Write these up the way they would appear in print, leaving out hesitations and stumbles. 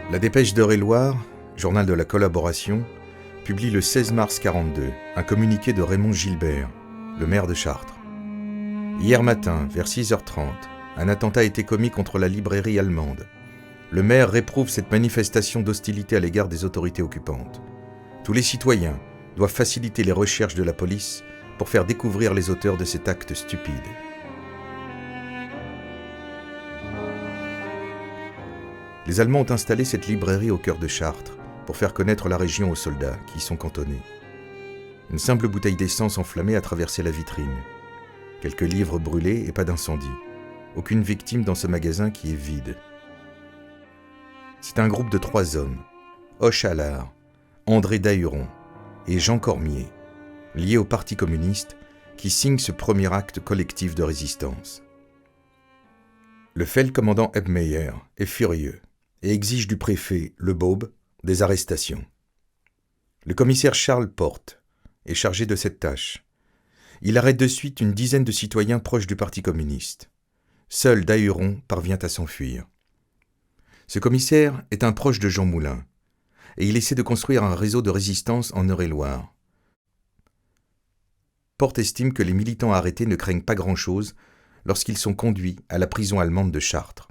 La Dépêche d'Eure-et-Loir, journal de la collaboration, publie le 16 mars 42 un communiqué de Raymond Gilbert, le maire de Chartres. Hier matin, vers 6h30, un attentat a été commis contre la librairie allemande. Le maire réprouve cette manifestation d'hostilité à l'égard des autorités occupantes. Tous les citoyens doivent faciliter les recherches de la police pour faire découvrir les auteurs de cet acte stupide. Les Allemands ont installé cette librairie au cœur de Chartres pour faire connaître la région aux soldats qui y sont cantonnés. Une simple bouteille d'essence enflammée a traversé la vitrine. Quelques livres brûlés et pas d'incendie. Aucune victime dans ce magasin qui est vide. C'est un groupe de 3 hommes, Hoche Allard, André Dahuron et Jean Cormier, liés au Parti communiste, qui signent ce premier acte collectif de résistance. Le Feldcommandant Ebmeyer est furieux et exige du préfet Le Baube des arrestations. Le commissaire Charles Porte est chargé de cette tâche. Il arrête de suite une dizaine de citoyens proches du Parti communiste. Seul Dahuron parvient à s'enfuir. Ce commissaire est un proche de Jean Moulin, et il essaie de construire un réseau de résistance en Eure-et-Loir. Porte estime que les militants arrêtés ne craignent pas grand-chose lorsqu'ils sont conduits à la prison allemande de Chartres.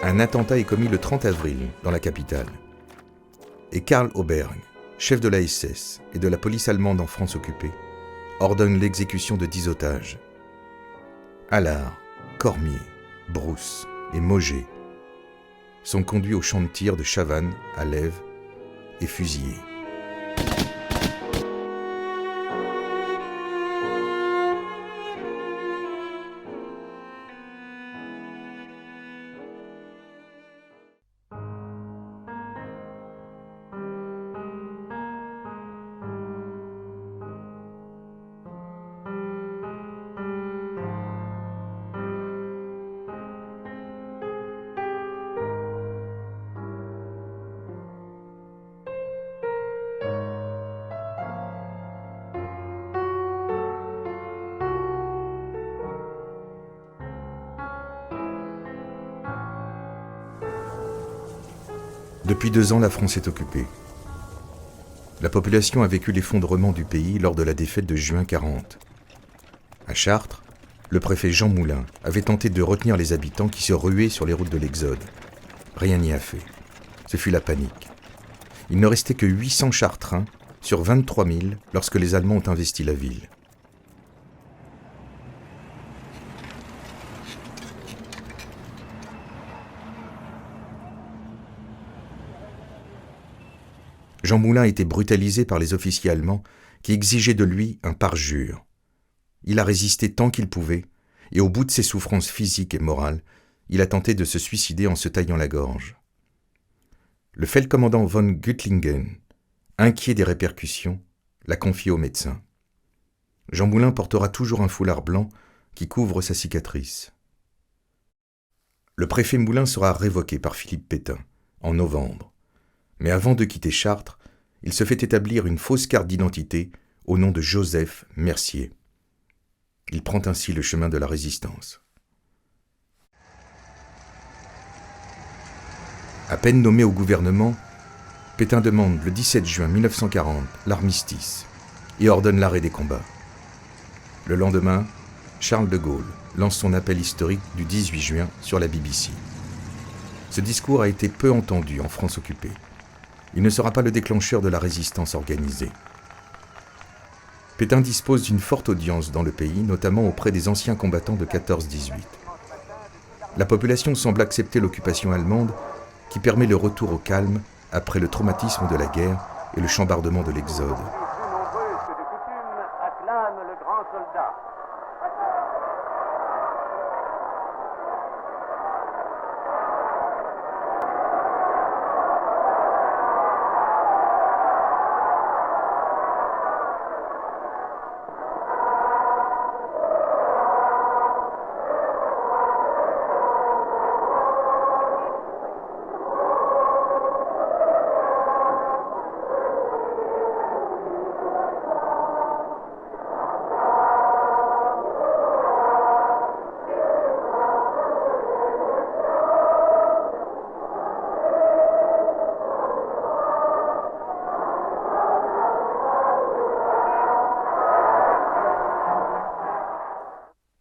Un attentat est commis le 30 avril dans la capitale. Et Karl Auberg, chef de la SS et de la police allemande en France occupée, ordonne l'exécution de 10 otages. Allard, Cormier, Brousse et Mauger sont conduits au champ de tir de Chavannes à Lèves et fusillés. Depuis 2 ans, la France est occupée. La population a vécu l'effondrement du pays lors de la défaite de juin 40. À Chartres, le préfet Jean Moulin avait tenté de retenir les habitants qui se ruaient sur les routes de l'Exode. Rien n'y a fait. Ce fut la panique. Il ne restait que 800 Chartrains sur 23 000 lorsque les Allemands ont investi la ville. Jean Moulin a été brutalisé par les officiers allemands qui exigeaient de lui un parjure. Il a résisté tant qu'il pouvait, et au bout de ses souffrances physiques et morales, il a tenté de se suicider en se taillant la gorge. Le Feldcommandant von Guttlingen, inquiet des répercussions, l'a confié au médecin. Jean Moulin portera toujours un foulard blanc qui couvre sa cicatrice. Le préfet Moulin sera révoqué par Philippe Pétain en novembre. Mais avant de quitter Chartres, il se fait établir une fausse carte d'identité au nom de Joseph Mercier. Il prend ainsi le chemin de la résistance. À peine nommé au gouvernement, Pétain demande le 17 juin 1940 l'armistice et ordonne l'arrêt des combats. Le lendemain, Charles de Gaulle lance son appel historique du 18 juin sur la BBC. Ce discours a été peu entendu en France occupée. Il ne sera pas le déclencheur de la résistance organisée. Pétain dispose d'une forte audience dans le pays, notamment auprès des anciens combattants de 14-18. La population semble accepter l'occupation allemande qui permet le retour au calme après le traumatisme de la guerre et le chambardement de l'Exode.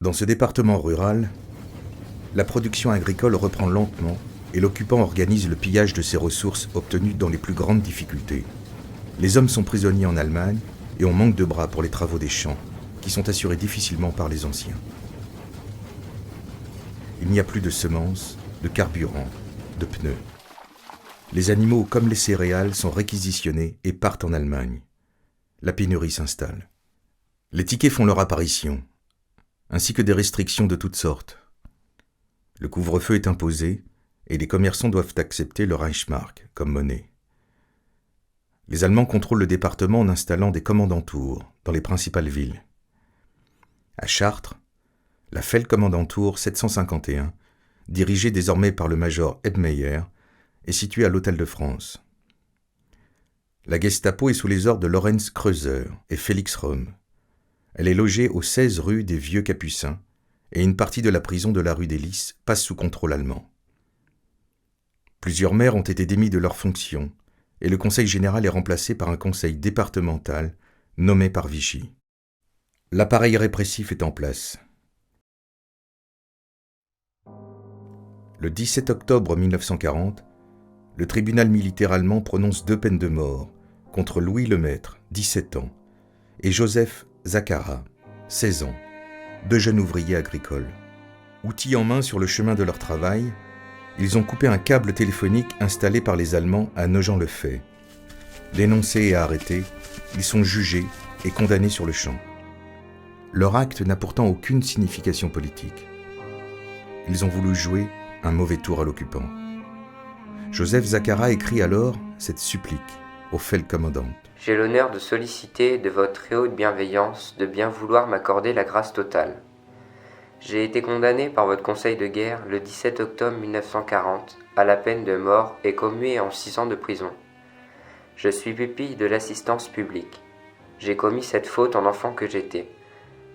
Dans ce département rural, la production agricole reprend lentement et l'occupant organise le pillage de ses ressources obtenues dans les plus grandes difficultés. Les hommes sont prisonniers en Allemagne et on manque de bras pour les travaux des champs, qui sont assurés difficilement par les anciens. Il n'y a plus de semences, de carburant, de pneus. Les animaux comme les céréales sont réquisitionnés et partent en Allemagne. La pénurie s'installe. Les tickets font leur apparition, ainsi que des restrictions de toutes sortes. Le couvre-feu est imposé et les commerçants doivent accepter le Reichsmark comme monnaie. Les Allemands contrôlent le département en installant des commandantours dans les principales villes. À Chartres, la Feldkommandantur 751, dirigée désormais par le major Ebmeyer, est située à l'Hôtel de France. La Gestapo est sous les ordres de Lorenz Kreuser et Félix Röhm. Elle est logée aux 16 rue des Vieux Capucins et une partie de la prison de la rue des Lys passe sous contrôle allemand. Plusieurs maires ont été démis de leurs fonctions et le conseil général est remplacé par un conseil départemental nommé par Vichy. L'appareil répressif est en place. Le 17 octobre 1940, le tribunal militaire allemand prononce 2 peines de mort contre Louis Lemaître, 17 ans, et Joseph Zacharat, 16 ans, 2 jeunes ouvriers agricoles. Outils en main sur le chemin de leur travail, ils ont coupé un câble téléphonique installé par les Allemands à Nogent-le-Fait. Dénoncés et arrêtés, ils sont jugés et condamnés sur le champ. Leur acte n'a pourtant aucune signification politique. Ils ont voulu jouer un mauvais tour à l'occupant. Joseph Zacharat écrit alors cette supplique au Feldkommandant. J'ai l'honneur de solliciter de votre très haute bienveillance de bien vouloir m'accorder la grâce totale. J'ai été condamné par votre conseil de guerre le 17 octobre 1940 à la peine de mort et commué en 6 ans de prison. Je suis pupille de l'assistance publique. J'ai commis cette faute en enfant que j'étais.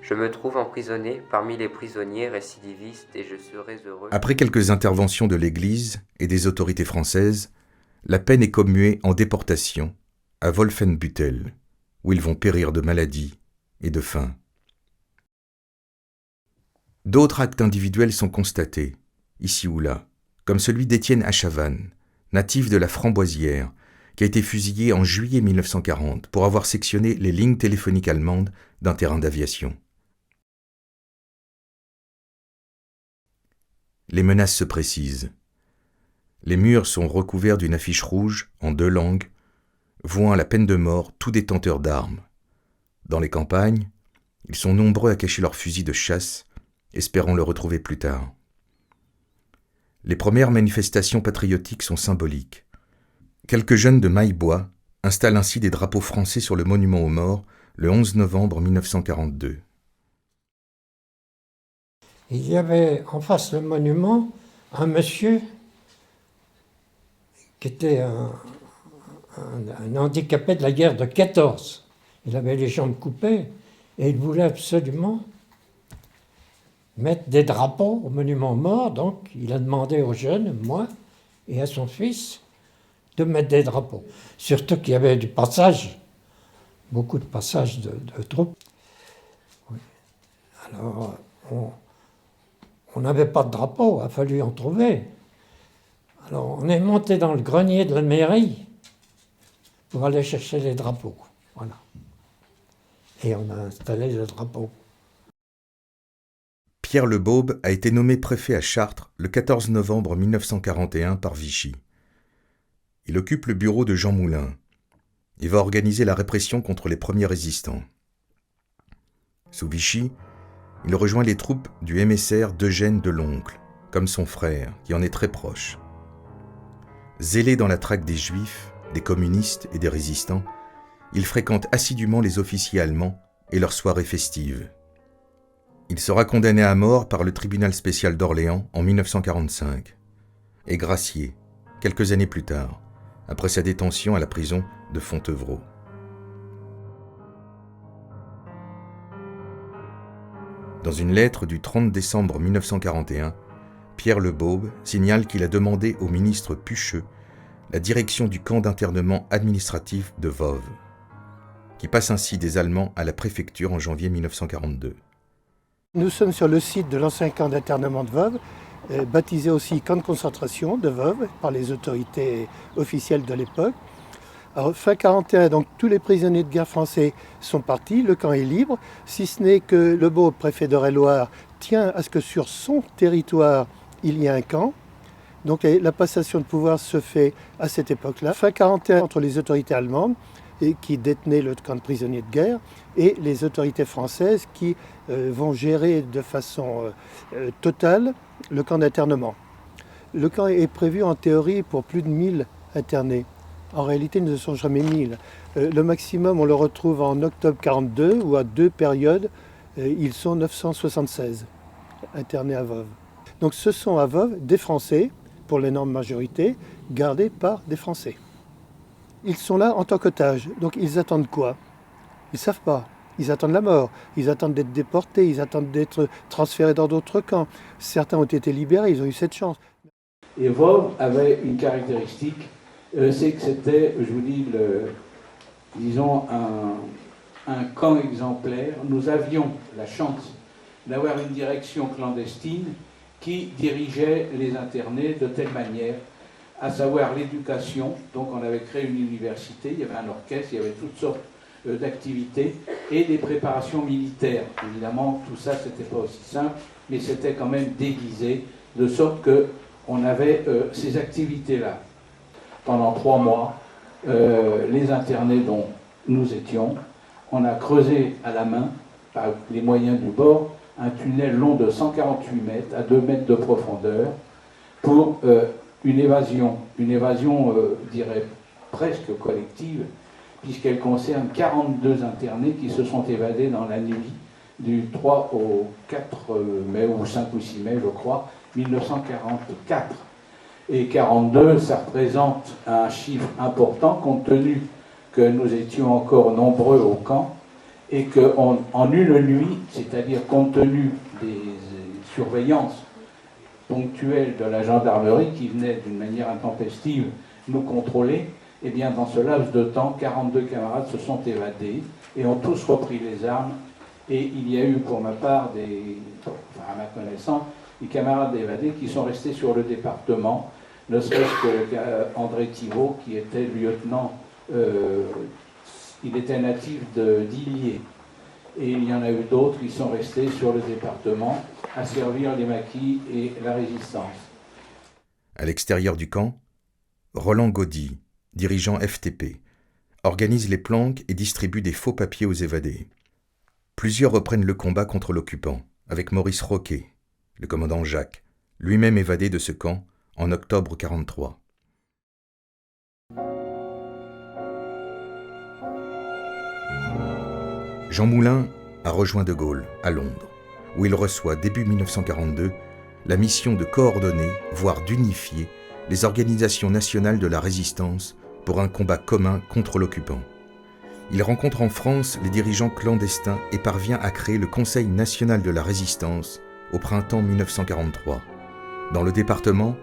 Je me trouve emprisonné parmi les prisonniers récidivistes et je serai heureux. Après quelques interventions de l'Église et des autorités françaises, la peine est commuée en déportation à Wolfenbüttel, où ils vont périr de maladie et de faim. D'autres actes individuels sont constatés, ici ou là, comme celui d'Étienne Achavanne, natif de la Framboisière, qui a été fusillé en juillet 1940 pour avoir sectionné les lignes téléphoniques allemandes d'un terrain d'aviation. Les menaces se précisent. Les murs sont recouverts d'une affiche rouge en 2 langues, vouant à la peine de mort tout détenteur d'armes. Dans les campagnes, ils sont nombreux à cacher leurs fusils de chasse, espérant le retrouver plus tard. Les premières manifestations patriotiques sont symboliques. Quelques jeunes de Maillebois installent ainsi des drapeaux français sur le monument aux morts le 11 novembre 1942. Il y avait en face du monument un monsieur qui était un handicapé de la guerre de 14. Il avait les jambes coupées et il voulait absolument mettre des drapeaux au monument aux morts. Donc il a demandé aux jeunes, moi et à son fils, de mettre des drapeaux. Surtout qu'il y avait du passage, beaucoup de passages de troupes. Oui. Alors on n'avait pas de drapeau, il a fallu en trouver. Alors on est monté dans le grenier de la mairie pour aller chercher les drapeaux. Voilà. Et on a installé le drapeau. Pierre Le Bob a été nommé préfet à Chartres le 14 novembre 1941 par Vichy. Il occupe le bureau de Jean Moulin. Il va organiser la répression contre les premiers résistants. Sous Vichy, il rejoint les troupes du émissaire d'Eugène Deloncle, comme son frère, qui en est très proche. Zélé dans la traque des Juifs, des communistes et des résistants, il fréquente assidûment les officiers allemands et leurs soirées festives. Il sera condamné à mort par le tribunal spécial d'Orléans en 1945 et gracié quelques années plus tard, après sa détention à la prison de Fontevraud. Dans une lettre du 30 décembre 1941, Pierre Le Bob signale qu'il a demandé au ministre Pucheux la direction du camp d'internement administratif de Voves, qui passe ainsi des Allemands à la préfecture en janvier 1942. Nous sommes sur le site de l'ancien camp d'internement de Voves, baptisé aussi camp de concentration de Voves par les autorités officielles de l'époque. Alors, fin 1941, donc tous les prisonniers de guerre français sont partis, le camp est libre, si ce n'est que le beau préfet d'Eure-et-Loir tient à ce que sur son territoire il y ait un camp. Donc la passation de pouvoir se fait à cette époque-là. Fin 1941, entre les autorités allemandes qui détenaient le camp de prisonniers de guerre et les autorités françaises qui vont gérer de façon totale le camp d'internement. Le camp est prévu en théorie pour plus de 1000 internés. En réalité, ils ne sont jamais 1000. Le maximum, on le retrouve en octobre 1942, où à 2 périodes, ils sont 976 internés à Voves. Donc ce sont à Voves des Français, pour l'énorme majorité, gardés par des Français. Ils sont là en tant qu'otages, donc ils attendent quoi? Ils ne savent pas. Ils attendent la mort, ils attendent d'être déportés, ils attendent d'être transférés dans d'autres camps. Certains ont été libérés, ils ont eu cette chance. Et Voves avait une caractéristique, c'est que c'était, je vous dis, disons, un camp exemplaire. Nous avions la chance d'avoir une direction clandestine qui dirigeait les internés de telle manière, à savoir l'éducation. Donc on avait créé une université, il y avait un orchestre, il y avait toutes sortes d'activités et des préparations militaires. Évidemment, tout ça, c'était pas aussi simple, mais c'était quand même déguisé, de sorte qu'on avait ces activités-là. Pendant 3 mois, les internés dont nous étions, on a creusé à la main, par les moyens du bord, un tunnel long de 148 mètres à 2 mètres de profondeur pour une évasion, je dirais, presque collective, puisqu'elle concerne 42 internés qui se sont évadés dans la nuit du 3 au 4 mai, ou 5 ou 6 mai, je crois, 1944. Et 42, ça représente un chiffre important, compte tenu que nous étions encore nombreux au camp, et qu'en une nuit, c'est-à-dire compte tenu des surveillances ponctuelles de la gendarmerie qui venait d'une manière intempestive nous contrôler, eh bien dans ce laps de temps, 42 camarades se sont évadés et ont tous repris les armes. Et il y a eu pour ma part, à ma connaissance, des camarades évadés qui sont restés sur le département, ne serait-ce que André Thibault, qui était lieutenant, il était natif d'Illier. Et il y en a eu d'autres qui sont restés sur le département à servir les maquis et la résistance. À l'extérieur du camp, Roland Gaudy, dirigeant FTP, organise les planques et distribue des faux papiers aux évadés. Plusieurs reprennent le combat contre l'occupant, avec Maurice Roquet, le commandant Jacques, lui-même évadé de ce camp en octobre 1943. Jean Moulin a rejoint De Gaulle à Londres, où il reçoit début 1942 la mission de coordonner, voire d'unifier, les organisations nationales de la résistance pour un combat commun contre l'occupant. Il rencontre en France les dirigeants clandestins et parvient à créer le Conseil national de la résistance au printemps 1943. Dans le département,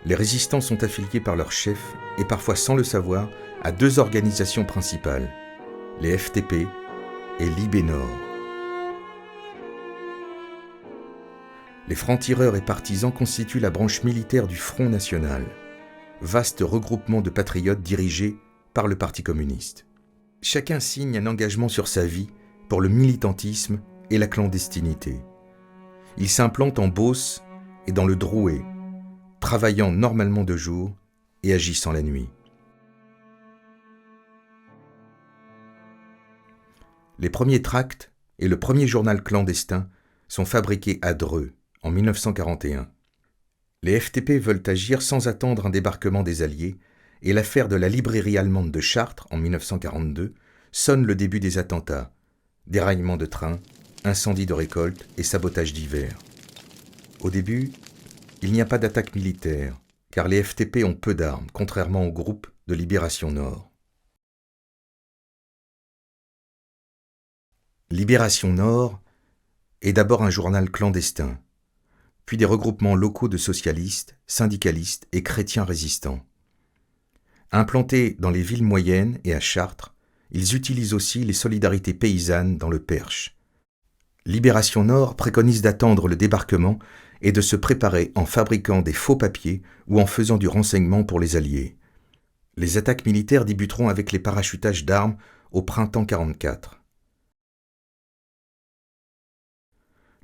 les résistants sont affiliés par leur chef et parfois sans le savoir à 2 organisations principales, les FTP et l'IB-Nord. Les francs-tireurs et partisans constituent la branche militaire du Front National, vaste regroupement de patriotes dirigés par le Parti communiste. Chacun signe un engagement sur sa vie pour le militantisme et la clandestinité. Ils s'implantent en Beauce et dans le Drouet, travaillant normalement de jour et agissant la nuit. Les premiers tracts et le premier journal clandestin sont fabriqués à Dreux en 1941. Les FTP veulent agir sans attendre un débarquement des Alliés et l'affaire de la librairie allemande de Chartres en 1942 sonne le début des attentats, déraillement de trains, incendie de récoltes et sabotage divers. Au début, il n'y a pas d'attaque militaire, car les FTP ont peu d'armes, contrairement au groupe de Libération Nord. Libération Nord est d'abord un journal clandestin, puis des regroupements locaux de socialistes, syndicalistes et chrétiens résistants. Implantés dans les villes moyennes et à Chartres, ils utilisent aussi les solidarités paysannes dans le Perche. Libération Nord préconise d'attendre le débarquement et de se préparer en fabriquant des faux papiers ou en faisant du renseignement pour les Alliés. Les attaques militaires débuteront avec les parachutages d'armes au printemps 1944.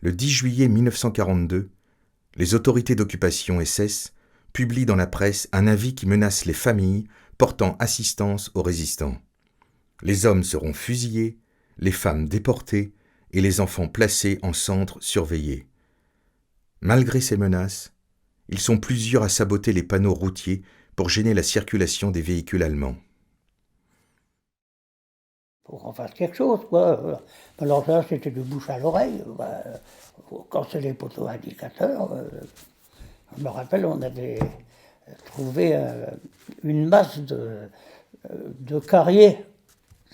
Le 10 juillet 1942, les autorités d'occupation SS publient dans la presse un avis qui menace les familles portant assistance aux résistants. Les hommes seront fusillés, les femmes déportées et les enfants placés en centres surveillés. Malgré ces menaces, ils sont plusieurs à saboter les panneaux routiers pour gêner la circulation des véhicules allemands. Pour qu'on fasse quelque chose, quoi. Alors ça, c'était du bouche à l'oreille. Quand c'est les poteaux indicateurs, je me rappelle, on avait trouvé une masse de carriers.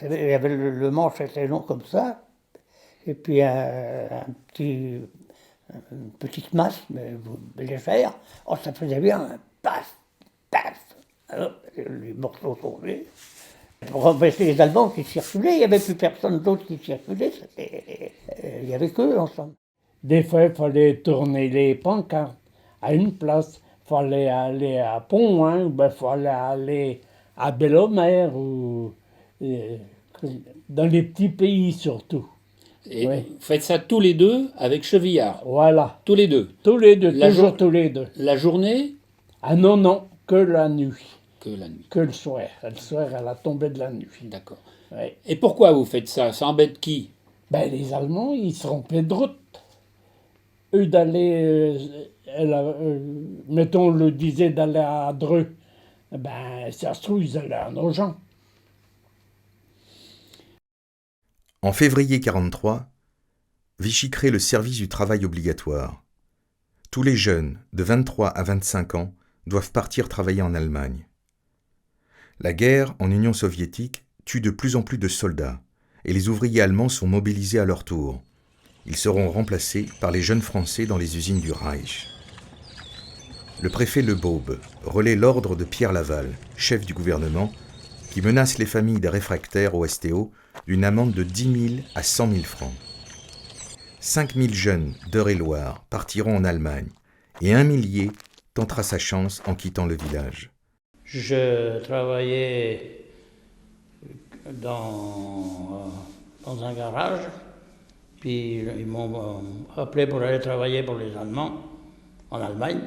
Il y avait le manche était long comme ça, et puis une petite masse, mais légère. Oh, ça faisait bien, paf, paf. Alors, les morceaux tombés. Pour empêcher les Allemands qui circulaient, il n'y avait plus personne d'autre qui circulait, il n'y avait qu'eux ensemble. Des fois, il fallait tourner les pancartes à une place. Il fallait aller à Pont, hein, ou il fallait aller à Belle-Mer, ou dans les petits pays surtout. Et Oui. vous faites ça tous les deux avec Chevillard. Voilà. Tous les deux. Tous les deux, toujours jour- tous les deux. La journée Ah non, non, que la nuit, que la nuit. que le soir. Le soir, à la tombée de la nuit. D'accord. Oui. Et pourquoi vous faites ça? Ça embête qui? Ben, les Allemands, ils se trompaient de route. Eux d'aller, mettons, on le disait d'aller à Dreux. Ben, ça se trouve, ils allaient à Nogent. En février 1943, Vichy crée le service du travail obligatoire. Tous les jeunes de 23 à 25 ans doivent partir travailler en Allemagne. La guerre en Union soviétique tue de plus en plus de soldats et les ouvriers allemands sont mobilisés à leur tour. Ils seront remplacés par les jeunes Français dans les usines du Reich. Le préfet Lebaube relaie l'ordre de Pierre Laval, chef du gouvernement, qui menace les familles des réfractaires au STO d'une amende de 10 000 à 100 000 francs. 5 000 jeunes d'Eure-et-Loire partiront en Allemagne et 1 millier tentera sa chance en quittant le village. Je travaillais dans un garage, puis ils m'ont appelé pour aller travailler pour les Allemands en Allemagne.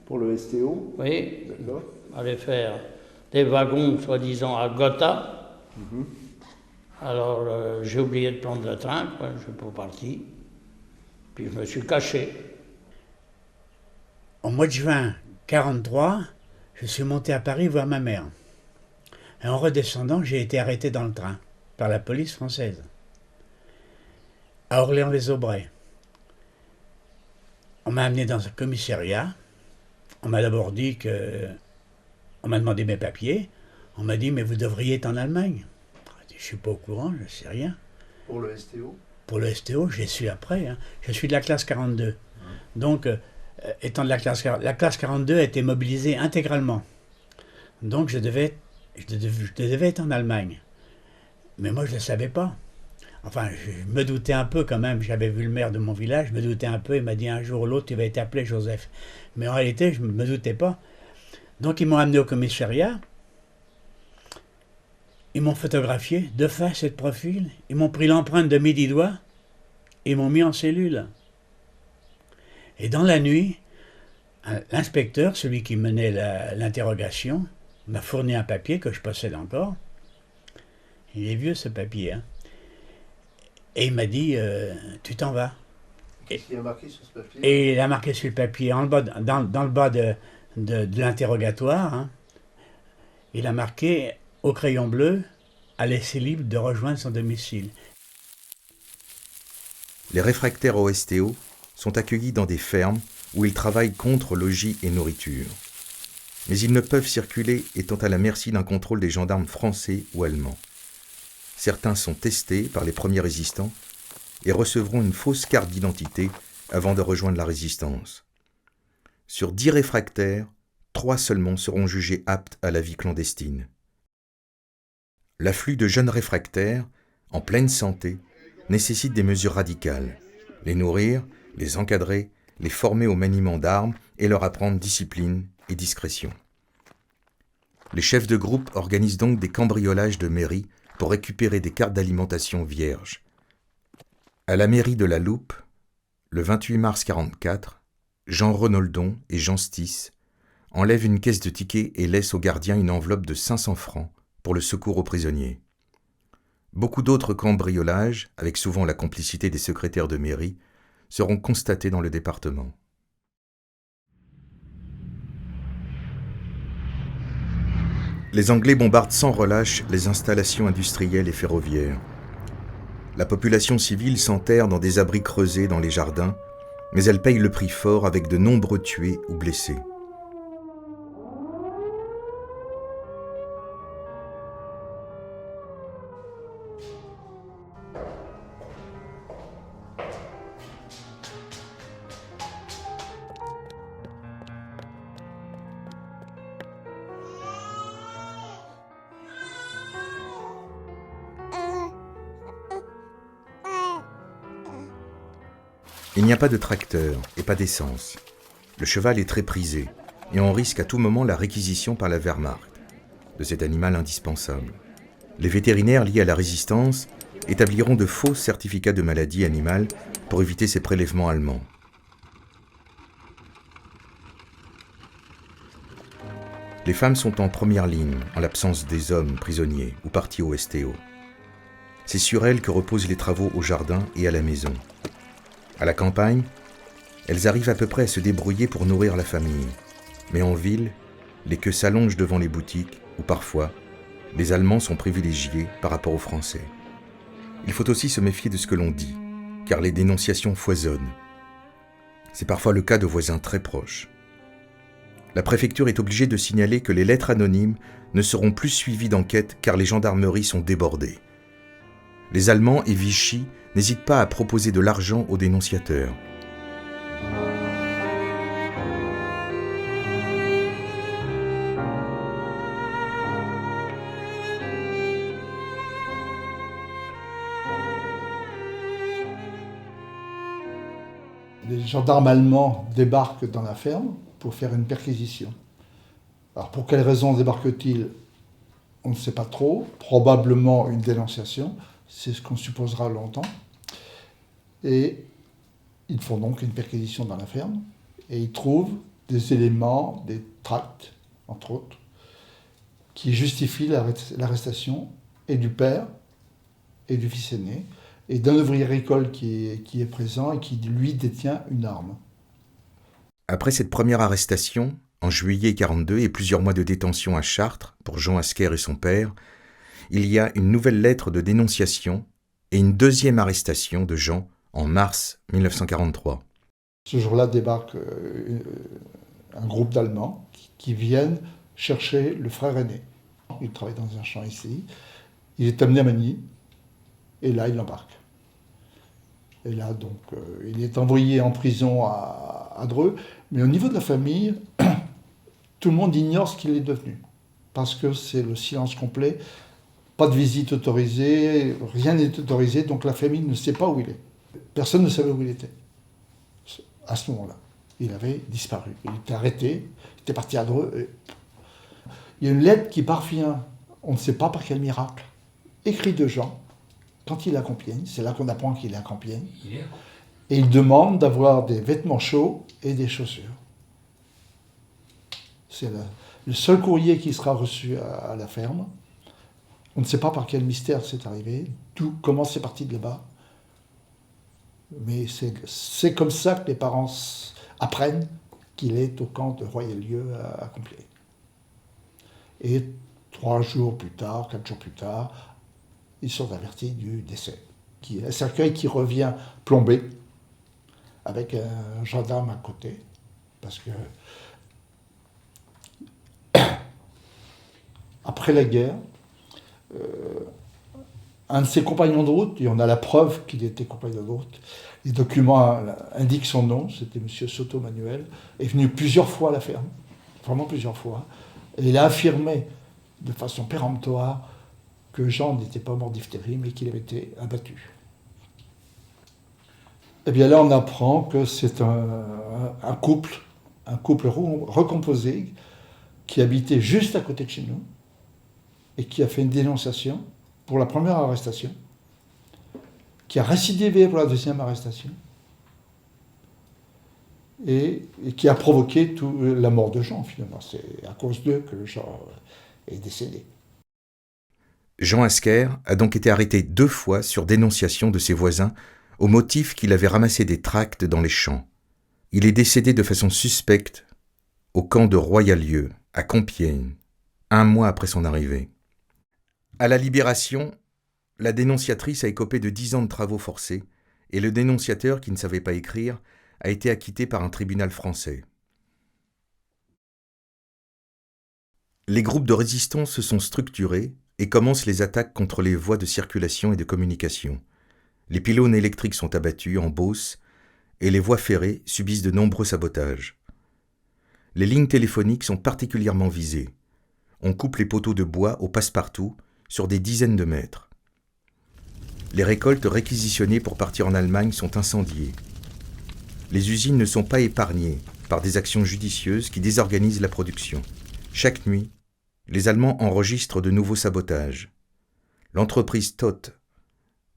Pour le STO? Oui, D'accord. aller faire des wagons, soi-disant, à Gotha. Alors, j'ai oublié de prendre le train, quoi, je suis pas parti. Puis je me suis caché. Au mois de juin 1943, je suis monté à Paris voir ma mère. Et en redescendant, j'ai été arrêté dans le train par la police française, à Orléans-les-Aubrais. On m'a amené dans un commissariat. On m'a d'abord dit que... On m'a demandé mes papiers. On m'a dit, mais vous devriez être en Allemagne. Je ne suis pas au courant, je ne sais rien. Pour le STO? Pour le STO, j'y suis après. Hein. Je suis de la classe 42. Donc, étant de la classe 42 a été mobilisée intégralement. Donc, je devais être en Allemagne. Mais moi, je ne le savais pas. Enfin, je me doutais un peu quand même. J'avais vu le maire de mon village, je me doutais un peu. Il m'a dit un jour ou l'autre, tu vas être appelé Joseph. Mais en réalité, je ne me doutais pas. Donc, ils m'ont amené au commissariat. Ils m'ont photographié de face et de profil. Ils m'ont pris l'empreinte de mes 10 doigts. Et ils m'ont mis en cellule. Et dans la nuit, l'inspecteur, celui qui menait l'interrogation, m'a fourni un papier que je possède encore. Il est vieux ce papier. Hein. Et il m'a dit, tu t'en vas. Qu'est-ce qu'il y a marqué sur ce papier? Et il a marqué sur le papier, dans le bas de l'interrogatoire, hein, il a marqué au crayon bleu, à laisser libre de rejoindre son domicile. Les réfractaires au STO sont accueillis dans des fermes où ils travaillent contre logis et nourriture. Mais ils ne peuvent circuler étant à la merci d'un contrôle des gendarmes français ou allemands. Certains sont testés par les premiers résistants et recevront une fausse carte d'identité avant de rejoindre la résistance. Sur 10 réfractaires, 3 seulement seront jugés aptes à la vie clandestine. L'afflux de jeunes réfractaires, en pleine santé, nécessite des mesures radicales. les nourrir, les encadrer, les former au maniement d'armes et leur apprendre discipline et discrétion. Les chefs de groupe organisent donc des cambriolages de mairie pour récupérer des cartes d'alimentation vierges. À la mairie de la Loupe, le 28 mars 1944, Jean Renoldon et Jean Stis enlèvent une caisse de tickets et laissent au gardien une enveloppe de 500 francs pour le secours aux prisonniers. Beaucoup d'autres cambriolages, avec souvent la complicité des secrétaires de mairie, seront constatés dans le département. Les Anglais bombardent sans relâche les installations industrielles et ferroviaires. La population civile s'enterre dans des abris creusés dans les jardins, mais elle paye le prix fort avec de nombreux tués ou blessés. Il n'y a pas de tracteur et pas d'essence. Le cheval est très prisé et on risque à tout moment la réquisition par la Wehrmacht de cet animal indispensable. Les vétérinaires liés à la résistance établiront de faux certificats de maladie animale pour éviter ces prélèvements allemands. Les femmes sont en première ligne en l'absence des hommes prisonniers ou partis au STO. C'est sur elles que reposent les travaux au jardin et à la maison. À la campagne, elles arrivent à peu près à se débrouiller pour nourrir la famille. Mais en ville, les queues s'allongent devant les boutiques où parfois, les Allemands sont privilégiés par rapport aux Français. Il faut aussi se méfier de ce que l'on dit, car les dénonciations foisonnent. C'est parfois le cas de voisins très proches. La préfecture est obligée de signaler que les lettres anonymes ne seront plus suivies d'enquête car les gendarmeries sont débordées. Les Allemands et Vichy n'hésitent pas à proposer de l'argent aux dénonciateurs. Les gendarmes allemands débarquent dans la ferme pour faire une perquisition. Alors pour quelles raisons débarquent-ils? On ne sait pas trop. Probablement une dénonciation, c'est ce qu'on supposera longtemps. Et ils font donc une perquisition dans la ferme et ils trouvent des éléments, des tracts, entre autres, qui justifient l'arrestation et du père et du fils aîné, et d'un ouvrier agricole qui est présent et qui, lui, détient une arme. Après cette première arrestation, en juillet 1942 et plusieurs mois de détention à Chartres pour Jean Asker et son père, il y a une nouvelle lettre de dénonciation et une deuxième arrestation de Jean en mars 1943. Ce jour-là débarque un groupe d'Allemands qui viennent chercher le frère aîné. Il travaille dans un champ ici. Il est amené à Magny et là il l'embarque. Et là donc il est envoyé en prison à Dreux. Mais au niveau de la famille, tout le monde ignore ce qu'il est devenu. Parce que c'est le silence complet. Pas de visite autorisée, rien n'est autorisé, donc la famille ne sait pas où il est. Personne ne savait où il était. À ce moment-là, il avait disparu. Il était arrêté, il était parti à Dreux. Il y a une lettre qui parvient, on ne sait pas par quel miracle, écrite de Jean, quand il est à Compiègne. C'est là qu'on apprend qu'il est à Compiègne. Et il demande d'avoir des vêtements chauds et des chaussures. C'est le seul courrier qui sera reçu à la ferme. On ne sait pas par quel mystère c'est arrivé, comment c'est parti de là-bas. Mais c'est comme ça que les parents apprennent qu'il est au camp de Royal-Lieu à Compiègne. Et 3 jours plus tard, 4 jours plus tard, ils sont avertis du décès. Un cercueil qui revient plombé, avec un gendarme à côté, parce que après la guerre, un de ses compagnons de route, et on a la preuve qu'il était compagnon de route, les documents indiquent son nom, c'était M. Soto Manuel, est venu plusieurs fois à la ferme, vraiment plusieurs fois, et il a affirmé de façon péremptoire que Jean n'était pas mort de diphtérie, mais qu'il avait été abattu. Eh bien là, on apprend que c'est un couple recomposé qui habitait juste à côté de chez nous et qui a fait une dénonciation pour la première arrestation, qui a récidivé pour la deuxième arrestation et qui a provoqué la mort de Jean, finalement. C'est à cause d'eux que Jean est décédé. Jean Hasker a donc été arrêté 2 fois sur dénonciation de ses voisins au motif qu'il avait ramassé des tracts dans les champs. Il est décédé de façon suspecte au camp de Royalieu, à Compiègne, 1 mois après son arrivée. À la Libération, la dénonciatrice a écopé de 10 ans de travaux forcés et le dénonciateur, qui ne savait pas écrire, a été acquitté par un tribunal français. Les groupes de résistance se sont structurés et commencent les attaques contre les voies de circulation et de communication. Les pylônes électriques sont abattus en Beauce et les voies ferrées subissent de nombreux sabotages. Les lignes téléphoniques sont particulièrement visées. On coupe les poteaux de bois au passe-partout sur des dizaines de mètres. Les récoltes réquisitionnées pour partir en Allemagne sont incendiées. Les usines ne sont pas épargnées par des actions judicieuses qui désorganisent la production. Chaque nuit, les Allemands enregistrent de nouveaux sabotages. L'entreprise Todt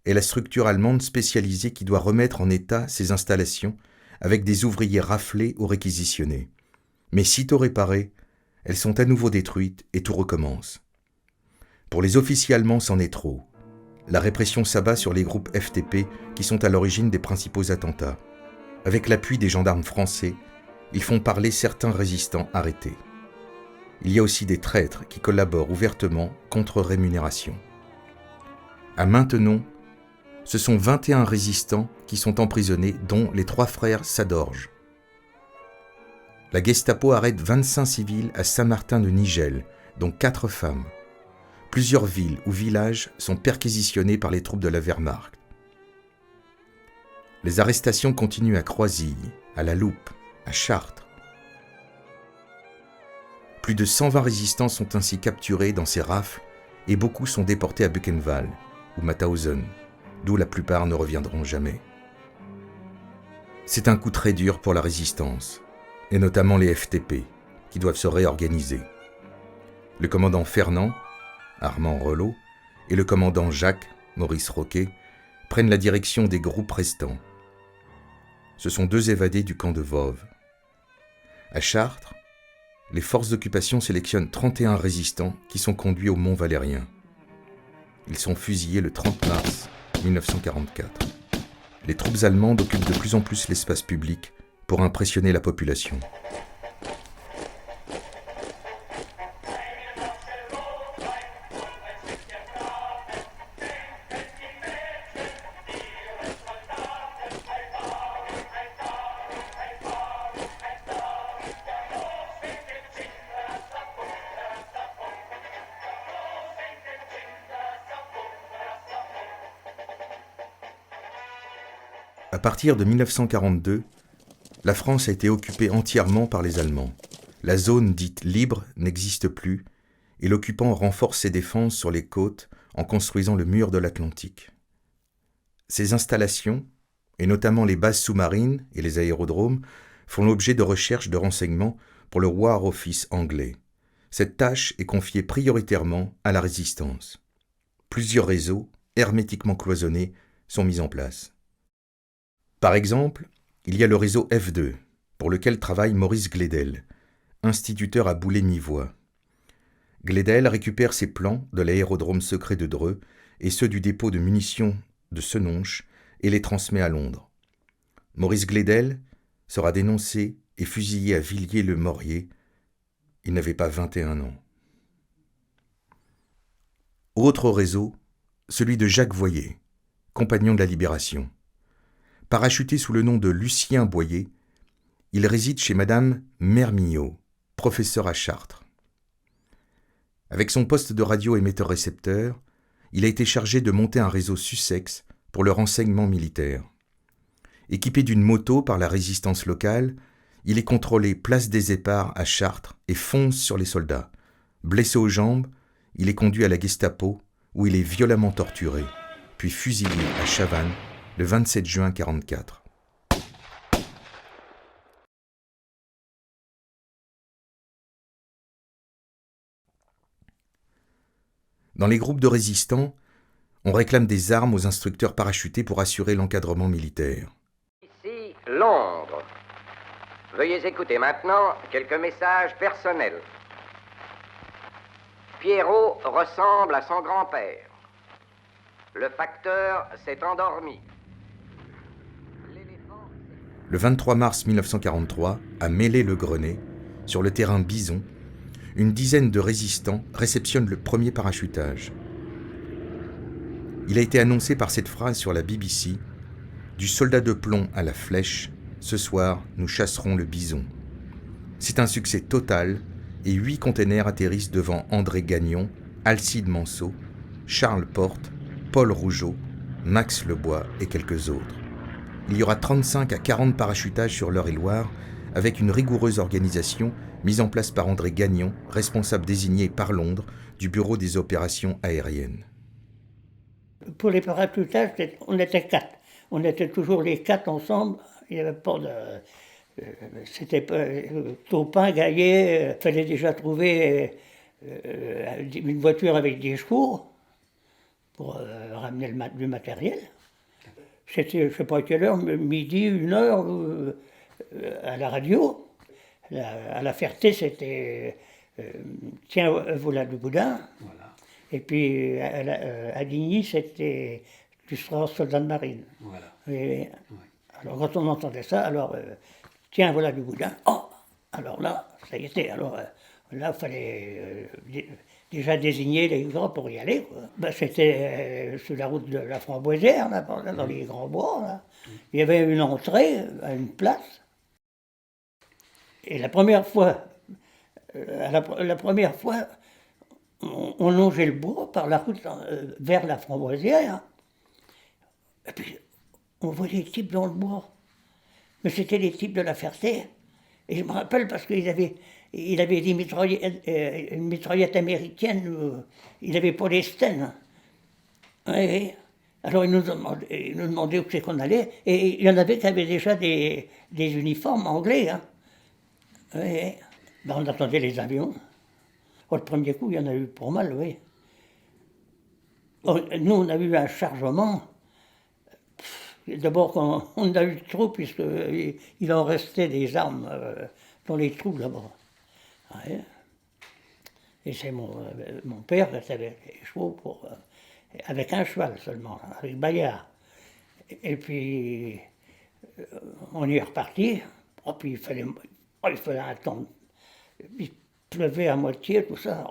est la structure allemande spécialisée qui doit remettre en état ces installations avec des ouvriers raflés ou réquisitionnés. Mais sitôt réparées, elles sont à nouveau détruites et tout recommence. Pour les officiers allemands, c'en est trop. La répression s'abat sur les groupes FTP qui sont à l'origine des principaux attentats. Avec l'appui des gendarmes français, ils font parler certains résistants arrêtés. Il y a aussi des traîtres qui collaborent ouvertement contre rémunération. À Maintenon, ce sont 21 résistants qui sont emprisonnés, dont les 3 frères Sadorge. La Gestapo arrête 25 civils à Saint-Martin-de-Nigel, dont 4 femmes. Plusieurs villes ou villages sont perquisitionnés par les troupes de la Wehrmacht. Les arrestations continuent à Croisilles, à La Loupe, à Chartres. Plus de 120 résistants sont ainsi capturés dans ces rafles et beaucoup sont déportés à Buchenwald ou Mauthausen, d'où la plupart ne reviendront jamais. C'est un coup très dur pour la résistance, et notamment les FTP, qui doivent se réorganiser. Le commandant Fernand, Armand Relot, et le commandant Jacques, Maurice Roquet, prennent la direction des groupes restants. Ce sont 2 évadés du camp de Voves. À Chartres, les forces d'occupation sélectionnent 31 résistants qui sont conduits au Mont Valérien. Ils sont fusillés le 30 mars 1944. Les troupes allemandes occupent de plus en plus l'espace public pour impressionner la population. À partir de 1942, la France a été occupée entièrement par les Allemands. La zone dite libre n'existe plus et l'occupant renforce ses défenses sur les côtes en construisant le mur de l'Atlantique. Ces installations, et notamment les bases sous-marines et les aérodromes, font l'objet de recherches de renseignements pour le War Office anglais. Cette tâche est confiée prioritairement à la résistance. Plusieurs réseaux, hermétiquement cloisonnés, sont mis en place. Par exemple, il y a le réseau F2, pour lequel travaille Maurice Gledel, instituteur à Boulay-Mivois. Gledel récupère ses plans de l'aérodrome secret de Dreux et ceux du dépôt de munitions de Senonches et les transmet à Londres. Maurice Gledel sera dénoncé et fusillé à Villiers-le-Maurier. Il n'avait pas 21 ans. Autre réseau, celui de Jacques Voyer, compagnon de la Libération. Parachuté sous le nom de Lucien Boyer, il réside chez Madame Mermillot, professeure à Chartres. Avec son poste de radio-émetteur-récepteur, il a été chargé de monter un réseau Sussex pour le renseignement militaire. Équipé d'une moto par la résistance locale, il est contrôlé place des Éparts à Chartres et fonce sur les soldats. Blessé aux jambes, il est conduit à la Gestapo où il est violemment torturé, puis fusillé à Chavannes le 27 juin 1944. Dans les groupes de résistants, on réclame des armes aux instructeurs parachutés pour assurer l'encadrement militaire. Ici, Londres. Veuillez écouter maintenant quelques messages personnels. Pierrot ressemble à son grand-père. Le facteur s'est endormi. Le 23 mars 1943, à Mêlée-le-Grenet, sur le terrain Bison, une dizaine de résistants réceptionnent le premier parachutage. Il a été annoncé par cette phrase sur la BBC « Du soldat de plomb à la flèche, ce soir, nous chasserons le bison ». C'est un succès total et 8 containers atterrissent devant André Gagnon, Alcide Manceau, Charles Porte, Paul Rougeot, Max Lebois et quelques autres. Il y aura 35 à 40 parachutages sur l'Eure-et-Loire avec une rigoureuse organisation mise en place par André Gagnon, responsable désigné par Londres du Bureau des opérations aériennes. Pour les parachutages, on était 4. On était toujours les 4 ensemble. Il n'y avait pas de... c'était pas... Taupin, Gaillet, il fallait déjà trouver une voiture avec des chevaux pour ramener du matériel. C'était, je ne sais pas à quelle heure, midi, 1h, à la radio. À la Ferté, c'était tiens, voilà du boudin. Voilà. Et puis à Digny, c'était tu seras soldat de marine. Voilà. Et, alors quand on entendait ça, alors tiens, voilà du boudin. Oh, alors là, ça y était. Alors là, il fallait déjà désigner les gars pour y aller. Ben, c'était sur la route de la Framboisière, là, dans les grands bois. Là. Il y avait une entrée à une place. Et la première fois, on longeait le bois par la route vers la Framboisière. Et puis, on voyait les types dans le bois. Mais c'était les types de la Ferté. Et je me rappelle parce qu'il avait des une mitraillette américaine, il avait pas les Sten. Et alors il nous demandait où c'est qu'on allait. Et il y en avait qui avaient déjà des uniformes anglais. Hein. Et, ben on attendait les avions. Oh, le premier coup, il y en a eu pour mal, oui. Oh, nous, on a eu un chargement. D'abord, on a eu trop, puisqu'il en restait des armes dans les trous là-bas. Ouais. Et c'est mon père qui avait les chevaux avec un cheval seulement, avec Bayard. Et puis, on y est reparti. Oh, puis il fallait attendre. Il pleuvait à moitié, tout ça.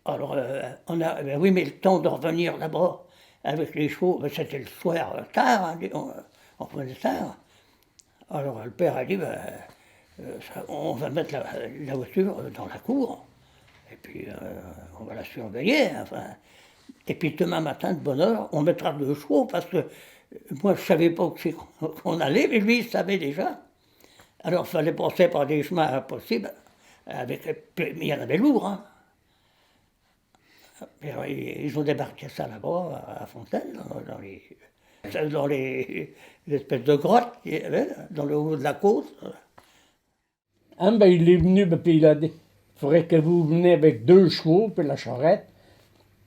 Alors, oui, mais le temps de revenir là-bas avec les chevaux, c'était le soir tard, hein, on revenait tard. Alors le père a dit, on va mettre la voiture dans la cour, et puis on va la surveiller. Enfin. Et puis demain matin, de bonne heure, on mettra 2 chevaux, parce que moi je ne savais pas où c'est qu'on allait, mais lui il savait déjà. Alors il fallait passer par des chemins impossibles, mais il y en avait lourd. Hein. Ils ont débarqué ça là-bas, à Fontaine, dans les espèces de grottes qu'il y avait, dans le haut de la côte. Ah ben il est venu, puis il a dit, il faudrait que vous venez avec 2 chevaux, puis la charrette.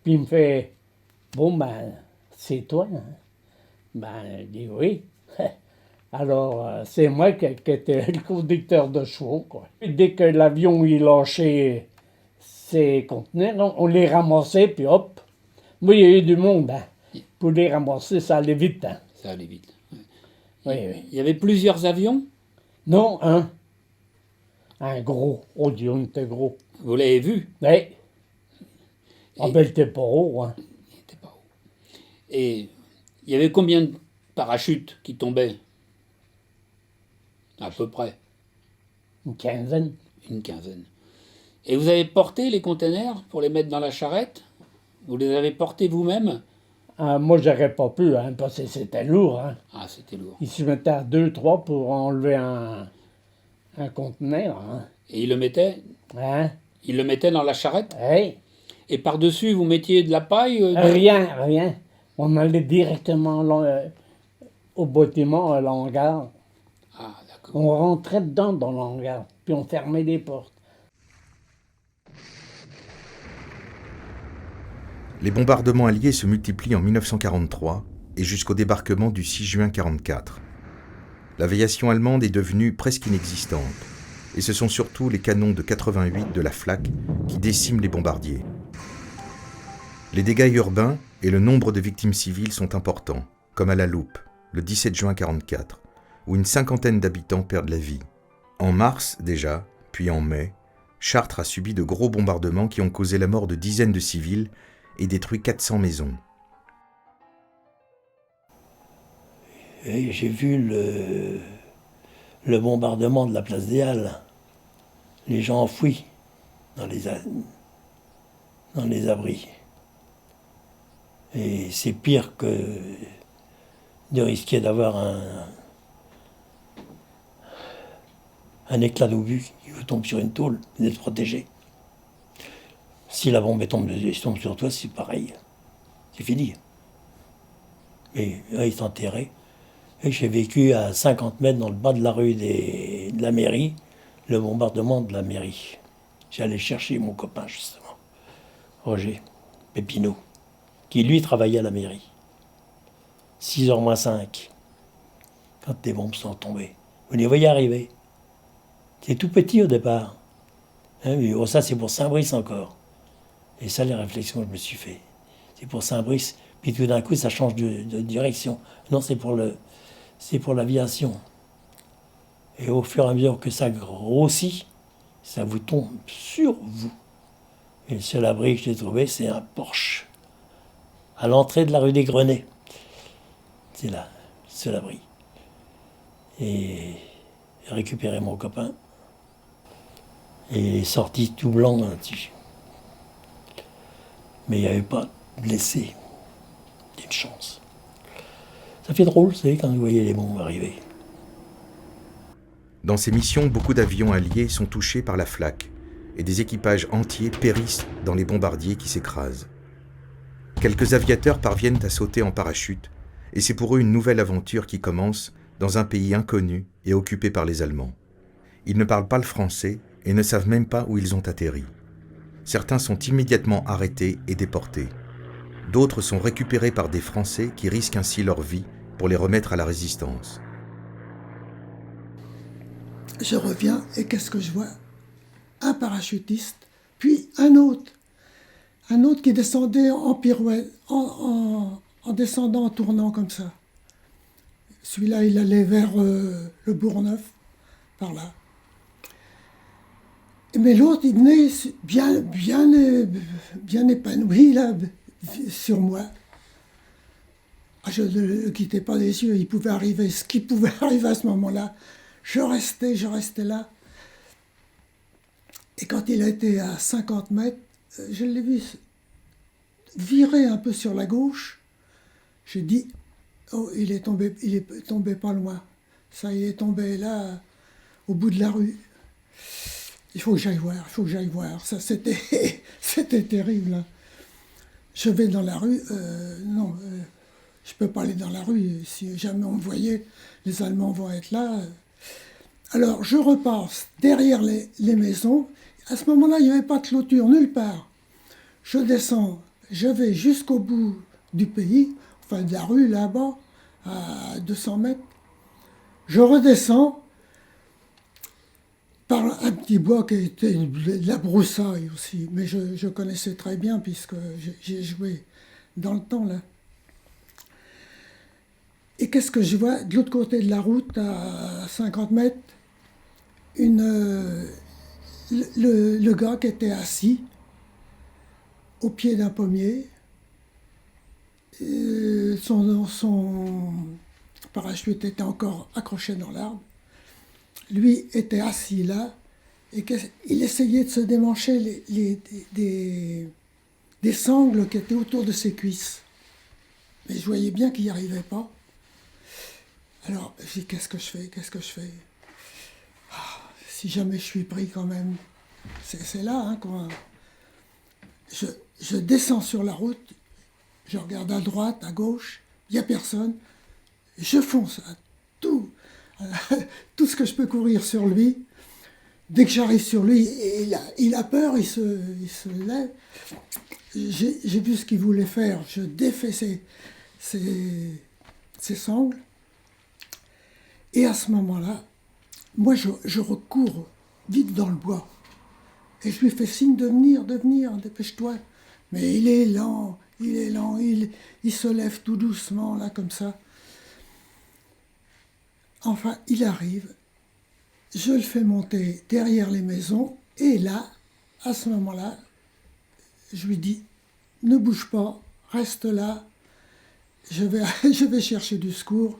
Puis il me fait, bon ben, c'est toi, hein? Ben, il dit oui. Alors, c'est moi qui étais le conducteur de chevaux, quoi. Puis dès que l'avion il lâchait ses conteneurs, on les ramassait, puis hop. Moi, il y a eu du monde, hein. Pour les ramasser, ça allait vite, hein. Ça allait vite. Ouais. Oui. Il y avait plusieurs avions? Non, un. Un gros. Oh Dieu, on était gros. Vous l'avez vu? Oui. Ah ben, il était pas haut, hein. Il était pas haut. Et il y avait combien de parachutes qui tombaient? À peu près. Une quinzaine. Une quinzaine. Et vous avez porté les containers pour les mettre dans la charrette? Vous les avez portés vous-même? Moi, j'aurais pas pu, hein, parce que c'était lourd. Hein. Ah, c'était lourd. Il se mettait à 2, 3 pour enlever un conteneur. Hein. Et il le mettait? Hein? Il le mettait dans la charrette? Oui. Et par-dessus, vous mettiez de la paille? Rien. On allait directement au bâtiment, à l'hangar. Ah, d'accord. On rentrait dedans dans l'hangar, puis on fermait les portes. Les bombardements alliés se multiplient en 1943 et jusqu'au débarquement du 6 juin 1944. L'aviation allemande est devenue presque inexistante, et ce sont surtout les canons de 88 de la Flak qui déciment les bombardiers. Les dégâts urbains et le nombre de victimes civiles sont importants, comme à La Loupe, le 17 juin 1944, où une cinquantaine d'habitants perdent la vie. En mars déjà, puis en mai, Chartres a subi de gros bombardements qui ont causé la mort de dizaines de civils et détruit 400 maisons. Et j'ai vu le bombardement de la place des Halles. Les gens enfouis dans les abris. Et c'est pire que de risquer d'avoir un éclat d'obus qui vous tombe sur une tôle, d'être protégé. Si la bombe tombe sur toi, c'est pareil. C'est fini. Et là, ils s'enterraient. Et j'ai vécu à 50 mètres dans le bas de la rue de la mairie, le bombardement de la mairie. J'allais chercher mon copain, justement, Roger Pépineau, qui lui travaillait à la mairie. 6h moins 5, quand des bombes sont tombées. Vous les voyez arriver. C'est tout petit au départ. Hein, mais, oh, ça, c'est pour Saint-Brice encore. Et ça, les réflexions que je me suis fait. C'est pour Saint-Brice, puis tout d'un coup, ça change de direction. Non, c'est pour l'aviation. Et au fur et à mesure que ça grossit, ça vous tombe sur vous. Et le seul abri que j'ai trouvé, c'est un Porsche, à l'entrée de la rue des Grenets. C'est là, le seul abri. Et j'ai récupéré mon copain. Et il est sorti tout blanc dans le tige. Mais il n'y avait pas de blessés. C'est une chance. Ça fait drôle, vous savez, quand vous voyez les bombes arriver. Dans ces missions, beaucoup d'avions alliés sont touchés par la Flak et des équipages entiers périssent dans les bombardiers qui s'écrasent. Quelques aviateurs parviennent à sauter en parachute et c'est pour eux une nouvelle aventure qui commence dans un pays inconnu et occupé par les Allemands. Ils ne parlent pas le français et ne savent même pas où ils ont atterri. Certains sont immédiatement arrêtés et déportés. D'autres sont récupérés par des Français qui risquent ainsi leur vie pour les remettre à la résistance. Je reviens et qu'est-ce que je vois? Un parachutiste, puis un autre qui descendait en pirouette, en descendant, en tournant comme ça. Celui-là, il allait vers le Bourgneuf, par là. Mais l'autre, il venait bien épanoui, là, sur moi. Je ne le quittais pas des yeux, il pouvait arriver ce qui pouvait arriver à ce moment-là. Je restais là. Et quand il était à 50 mètres, je l'ai vu virer un peu sur la gauche. J'ai dit, oh, il est tombé pas loin. Ça, il est tombé là, au bout de la rue. Il faut que j'aille voir. Ça, c'était terrible. Hein. Je vais dans la rue, non, je peux pas aller dans la rue. Si jamais on me voyait, les Allemands vont être là. Alors, je repasse derrière les maisons. À ce moment-là, il n'y avait pas de clôture nulle part. Je descends, je vais jusqu'au bout du pays, enfin de la rue là-bas, à 200 mètres. Je redescends par un petit bois qui était de la broussaille aussi, mais je connaissais très bien puisque j'ai joué dans le temps là. Et qu'est-ce que je vois de l'autre côté de la route, à 50 mètres, le gars qui était assis au pied d'un pommier, son parachute était encore accroché dans l'arbre. Lui était assis là et il essayait de se démancher des sangles qui étaient autour de ses cuisses. Mais je voyais bien qu'il n'y arrivait pas. Alors, je dis, qu'est-ce que je fais si jamais je suis pris quand même. C'est là, hein, quand je descends sur la route, je regarde à droite, à gauche, il n'y a personne. Je fonce à tout ce que je peux courir sur lui. Dès que j'arrive sur lui, il a peur, il se lève. j'ai vu ce qu'il voulait faire. Je défais ses sangles. Et à ce moment-là, moi, je recours vite dans le bois. Et je lui fais signe de venir, dépêche-toi. Mais il est lent, il se lève tout doucement, là, comme ça. Enfin, il arrive, je le fais monter derrière les maisons, et là, à ce moment-là, je lui dis, ne bouge pas, reste là, je vais chercher du secours.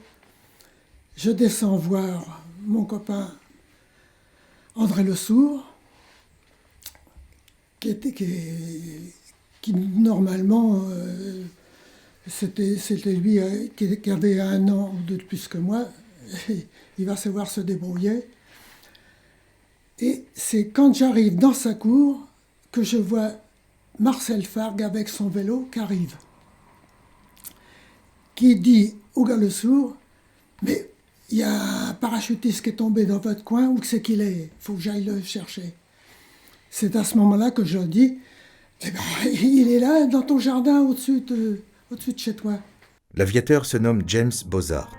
Je descends voir mon copain André Le Sourd, qui normalement, c'était lui qui avait 1 an ou 2 de plus que moi. Il va savoir se débrouiller. Et c'est quand j'arrive dans sa cour que je vois Marcel Fargue avec son vélo qui arrive. Qui dit au gars Le Sourd, mais il y a un parachutiste qui est tombé dans votre coin, où c'est qu'il est? Il faut que j'aille le chercher. C'est à ce moment-là que je dis, eh ben, il est là, dans ton jardin, au-dessus de chez toi. L'aviateur se nomme James Bozart.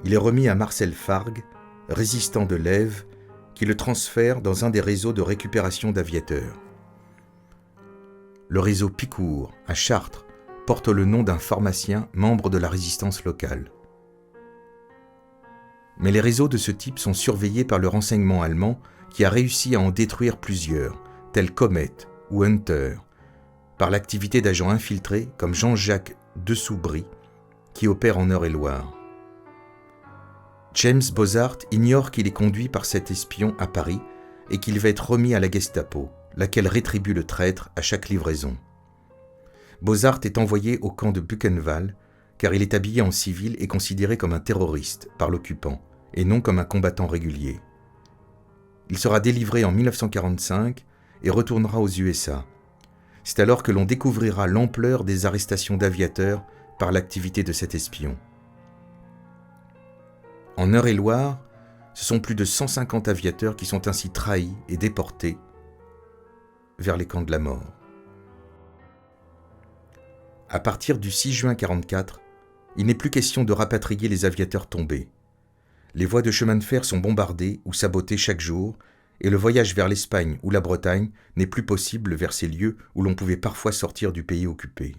Il est remis à Marcel Fargue, résistant de l'Ève, qui le transfère dans un des réseaux de récupération d'aviateurs. Le réseau Picourt, à Chartres, porte le nom d'un pharmacien membre de la résistance locale. Mais les réseaux de ce type sont surveillés par le renseignement allemand qui a réussi à en détruire plusieurs, tels Comet ou Hunter, par l'activité d'agents infiltrés comme Jean-Jacques Dessoubry, qui opère en Eure-et-Loire. James Bozart ignore qu'il est conduit par cet espion à Paris et qu'il va être remis à la Gestapo, laquelle rétribue le traître à chaque livraison. Bozart est envoyé au camp de Buchenwald car il est habillé en civil et considéré comme un terroriste par l'occupant et non comme un combattant régulier. Il sera délivré en 1945 et retournera aux USA. C'est alors que l'on découvrira l'ampleur des arrestations d'aviateurs par l'activité de cet espion. En Eure-et-Loire, ce sont plus de 150 aviateurs qui sont ainsi trahis et déportés vers les camps de la mort. À partir du 6 juin 1944, il n'est plus question de rapatrier les aviateurs tombés. Les voies de chemin de fer sont bombardées ou sabotées chaque jour et le voyage vers l'Espagne ou la Bretagne n'est plus possible vers ces lieux où l'on pouvait parfois sortir du pays occupé.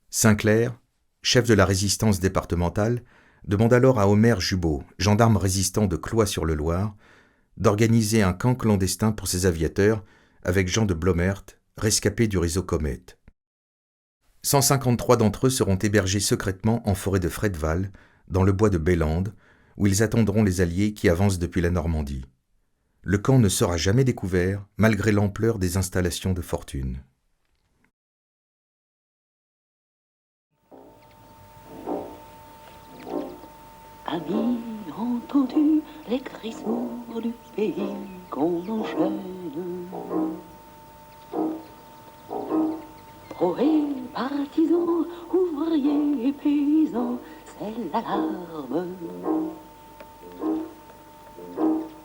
Sinclair, chef de la résistance départementale, demande alors à Omer Jubot, gendarme résistant de Cloix-sur-le-Loir, d'organiser un camp clandestin pour ses aviateurs avec Jean de Blomert, rescapé du réseau Comet. 153 d'entre eux seront hébergés secrètement en forêt de Fredval, dans le bois de Bélande, où ils attendront les Alliés qui avancent depuis la Normandie. Le camp ne sera jamais découvert, malgré l'ampleur des installations de fortune. Amis, entendu les cris sourds du pays qu'on enchaîne. Prohés, partisans, ouvriers et paysans, c'est l'alarme.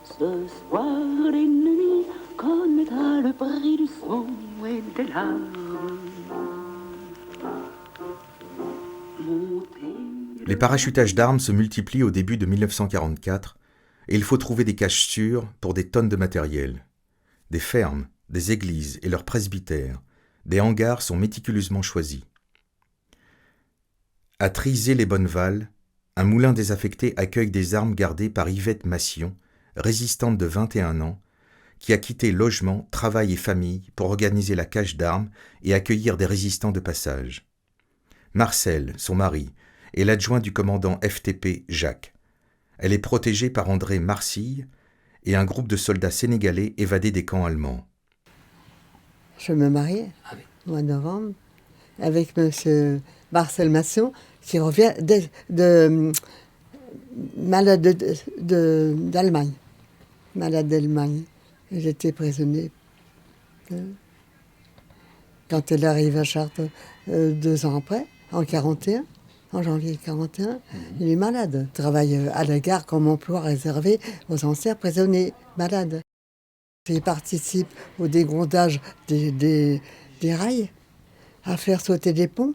Ce soir, l'ennemi connaîtra le prix du sang et des larmes. Les parachutages d'armes se multiplient au début de 1944 et il faut trouver des caches sûres pour des tonnes de matériel. Des fermes, des églises et leurs presbytères, des hangars sont méticuleusement choisis. À Trizé-les-Bonnevalles, un moulin désaffecté accueille des armes gardées par Yvette Massion, résistante de 21 ans, qui a quitté logement, travail et famille pour organiser la cache d'armes et accueillir des résistants de passage. Marcel, son mari, est l'adjoint du commandant FTP Jacques. Elle est protégée par André Marcille et un groupe de soldats sénégalais évadés des camps allemands. Je me mariais au mois de novembre avec M. Marcel Masson qui revient malade d'Allemagne. Malade d'Allemagne. J'étais prisonnier. Quand elle arrive à Chartres 2 ans après, en 41, en janvier 41, il est malade. Il travaille à la gare comme emploi réservé aux anciens prisonniers malades. Il participe au dégondage des des rails, à faire sauter des ponts.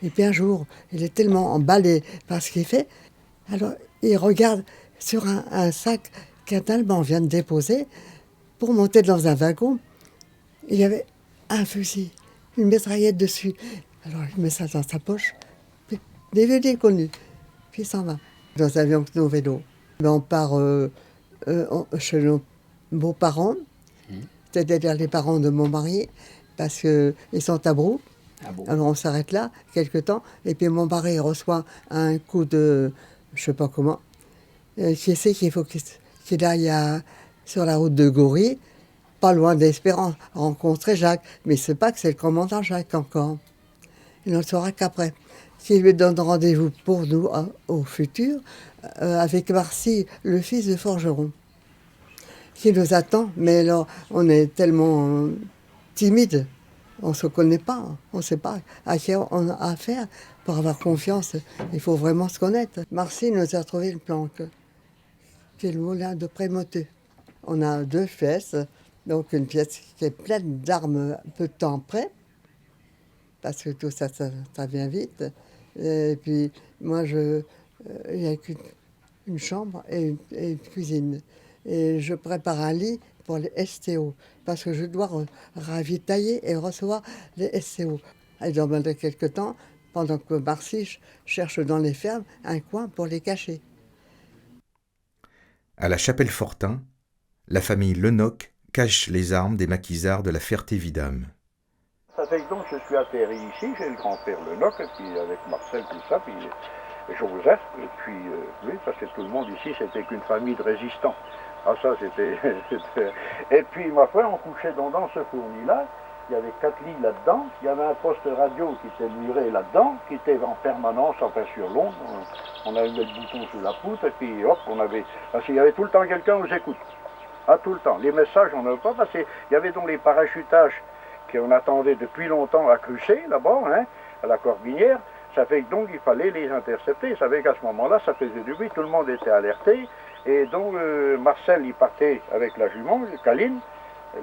Et puis un jour, il est tellement emballé par ce qu'il fait, alors il regarde sur un sac qu'un Allemand vient de déposer pour monter dans un wagon. Il y avait un fusil, une mitraillette dessus. Alors il met ça dans sa poche, puis des vieux déconnus, puis il s'en va. Dans un avion nos vélos. On part chez nos beaux-parents, c'est-à-dire les parents de mon mari, parce qu'ils sont à Brou. Ah bon. Alors on s'arrête là, quelque temps, et puis mon mari reçoit un coup de, je ne sais pas comment, qui sait qu'il faut qu'il aille sur la route de Goury, pas loin d'Espérance, rencontrer Jacques. Mais il ne sait pas que c'est le commandant Jacques encore. Il n'en saura qu'après. Qui lui donne rendez-vous pour nous au futur avec Marcy, le fils de forgeron, qui nous attend. Mais alors, on est tellement timide, on ne se connaît pas, on ne sait pas à qui on a affaire. Pour avoir confiance, il faut vraiment se connaître. Marcy nous a trouvé une planque, qui est le moulin de Prémoteux. On a 2 pièces, donc une pièce qui est pleine d'armes peu de temps après, parce que tout ça vient vite. Et puis moi, il n'y a qu'une chambre et une cuisine. Et je prépare un lit pour les STO, parce que je dois ravitailler et recevoir les STO. Et dans quelque temps, pendant que Marcy cherche dans les fermes un coin pour les cacher. À la Chapelle-Fortin, la famille Lenoc cache les armes des maquisards de la Ferté-Vidame. Ça fait que donc je suis atterri ici, j'ai le grand-père Lenoc, et puis avec Marcel, tout ça, puis Joseph, et puis oui, parce que tout le monde ici, c'était qu'une famille de résistants. Ah ça, c'était... Et puis, ma foi, on couchait donc dans ce fourni-là, il y avait 4 lits là-dedans, il y avait un poste radio qui était muré là-dedans, qui était en permanence, enfin sur l'onde, on avait mis le bouton sous la poutre, et puis hop, on avait... Parce qu'il y avait tout le temps quelqu'un aux écoutes. Ah, tout le temps. Les messages, on n'avait pas, parce qu'il y avait donc les parachutages qu'on attendait depuis longtemps à Crucé, là-bas, hein, à la Corbinière. Ça fait que donc il fallait les intercepter. Ça fait qu'à ce moment-là, ça faisait du bruit, tout le monde était alerté. Et donc Marcel, il partait avec la jument, Caline,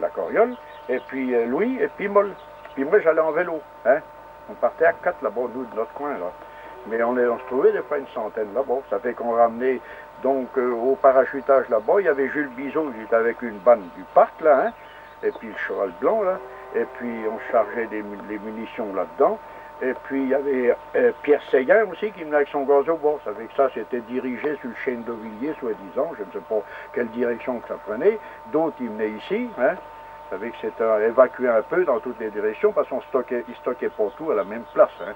la Coriole, et puis Louis, et puis Moll. Puis moi, j'allais en vélo. Hein. On partait à 4 là-bas, nous, de notre coin, là. Mais on se trouvait des fois une centaine là-bas. Ça fait qu'on ramenait donc au parachutage là-bas. Il y avait Jules Bizot, il était avec une bande du parc, là, hein, et puis le cheval blanc, là. Et puis on chargeait les munitions là-dedans. Et puis il y avait Pierre Séguin aussi qui venait avec son gaz au bord. Ça fait que ça, c'était dirigé sur le chêne d'Auvilliers, soi-disant. Je ne sais pas quelle direction que ça prenait. D'autres, ils venaient ici. Hein. Ça fait que c'était évacué un peu dans toutes les directions parce qu'on stockait pas tout à la même place. Hein.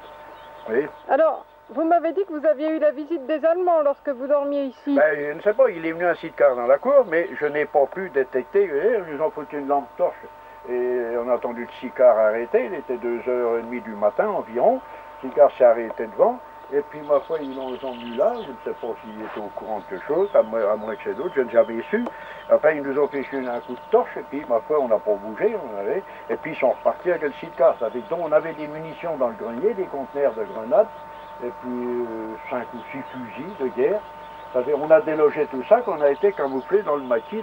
Oui. Alors, vous m'avez dit que vous aviez eu la visite des Allemands lorsque vous dormiez ici. Ben, je ne sais pas, il est venu un sidecar dans la cour, mais je n'ai pas pu détecter. Ils ont foutu une lampe torche. Et on a entendu le sidecar arrêter, il était 2h30 du matin environ, le sidecar s'est arrêté devant, et puis ma foi, ils l'ont mis là, je ne sais pas s'ils étaient au courant de quelque chose, à moins que c'est d'autres, je ne savais su. Enfin, ils nous ont fait un coup de torche, et puis ma foi, on n'a pas bougé, et puis ils sont repartis avec le sidecar. Ça fait que donc on avait des munitions dans le grenier, des conteneurs de grenades, et puis 5 ou 6 fusils de guerre. Ça fait on a délogé tout ça, qu'on a été camouflé dans le maquis,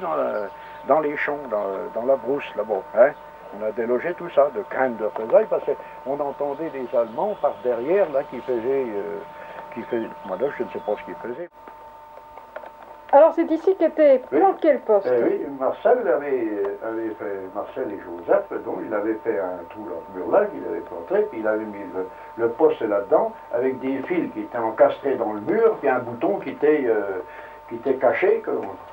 dans les champs, dans la brousse là-bas. Hein. On a délogé tout ça, de crainte de représailles, parce qu'on entendait des Allemands par derrière, là, qui faisaient... Moi, là, je ne sais pas ce qu'ils faisaient. Alors, c'est ici qu'était planqué le poste. Oui, Marcel avait fait, Marcel et Joseph, donc il avait fait un trou dans ce mur-là, qu'il avait planté, puis il avait mis le poste là-dedans, avec des fils qui étaient encastrés dans le mur, puis un bouton qui était caché,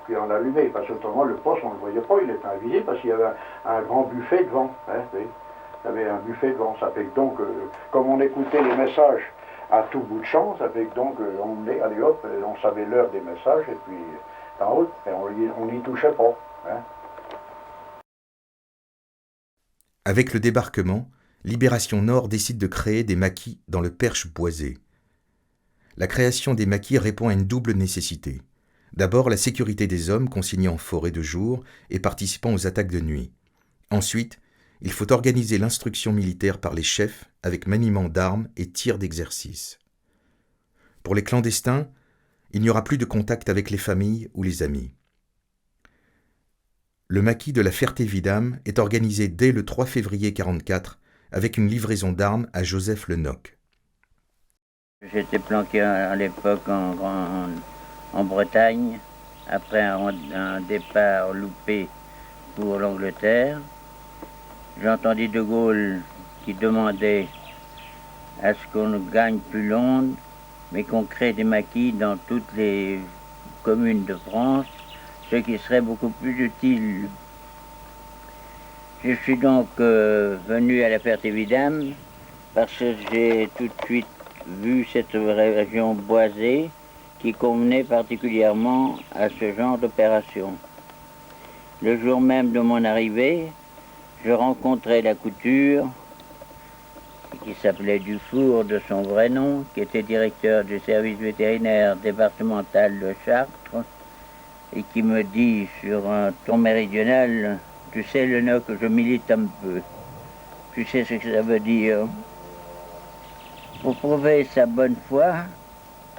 qu'on allumait, parce qu'autrement le poste on ne le voyait pas, il était invisible, parce qu'il y avait un grand buffet devant. Hein, oui. Il y avait un buffet devant, ça fait que donc, comme on écoutait les messages à tout bout de champ, ça fait que donc, on venait, allez hop, on savait l'heure des messages, et puis en route, et on n'y touchait pas. Hein. Avec le débarquement, Libération Nord décide de créer des maquis dans le Perche boisé. La création des maquis répond à une double nécessité. D'abord, la sécurité des hommes consignés en forêt de jour et participant aux attaques de nuit. Ensuite, il faut organiser l'instruction militaire par les chefs avec maniement d'armes et tir d'exercice. Pour les clandestins, il n'y aura plus de contact avec les familles ou les amis. Le maquis de la Ferté-Vidame est organisé dès le 3 février 1944 avec une livraison d'armes à Joseph Lenoc. J'étais planqué à l'époque en Bretagne, après un départ loupé pour l'Angleterre. J'entendis De Gaulle qui demandait à ce qu'on ne gagne plus Londres, mais qu'on crée des maquis dans toutes les communes de France, ce qui serait beaucoup plus utile. Je suis donc venu à la Ferté-Vidame parce que j'ai tout de suite vu cette région boisée qui convenait particulièrement à ce genre d'opération. Le jour même de mon arrivée, je rencontrai la couture, qui s'appelait Dufour de son vrai nom, qui était directeur du service vétérinaire départemental de Chartres, et qui me dit sur un ton méridional, « Tu sais, Lenoc, que je milite un peu. Tu sais ce que ça veut dire ?» Pour prouver sa bonne foi,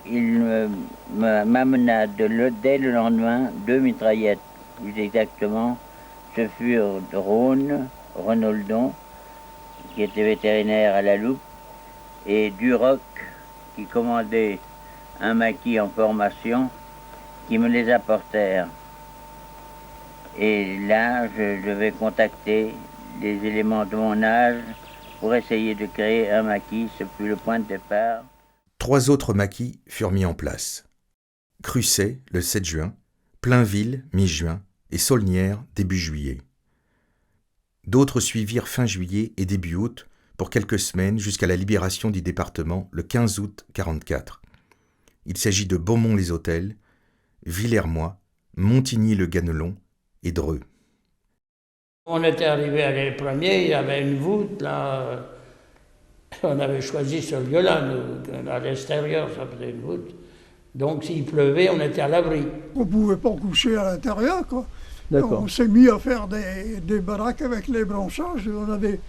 il m'amena dès le lendemain 2 mitraillettes, plus exactement. Ce furent de Rhône, Renoldon, qui était vétérinaire à la Loupe, et Duroc, qui commandait un maquis en formation, qui me les apportèrent. Et là, je devais contacter les éléments de mon âge pour essayer de créer un maquis. Ce fut le point de départ. 3 autres maquis furent mis en place. Crussay, le 7 juin, Plainville, mi-juin, et Saulnières, début juillet. D'autres suivirent fin juillet et début août pour quelques semaines jusqu'à la libération du département le 15 août 1944. Il s'agit de Beaumont-les-Hôtels, Villermoy, Montigny-le-Ganelon et Dreux. On était arrivé à les premiers, il y avait une voûte là. On avait choisi ce lieu-là, nous, à l'extérieur, ça faisait une voûte. Donc s'il pleuvait, on était à l'abri. On ne pouvait pas coucher à l'intérieur, quoi. D'accord. On s'est mis à faire des baraques avec les branchages. On avait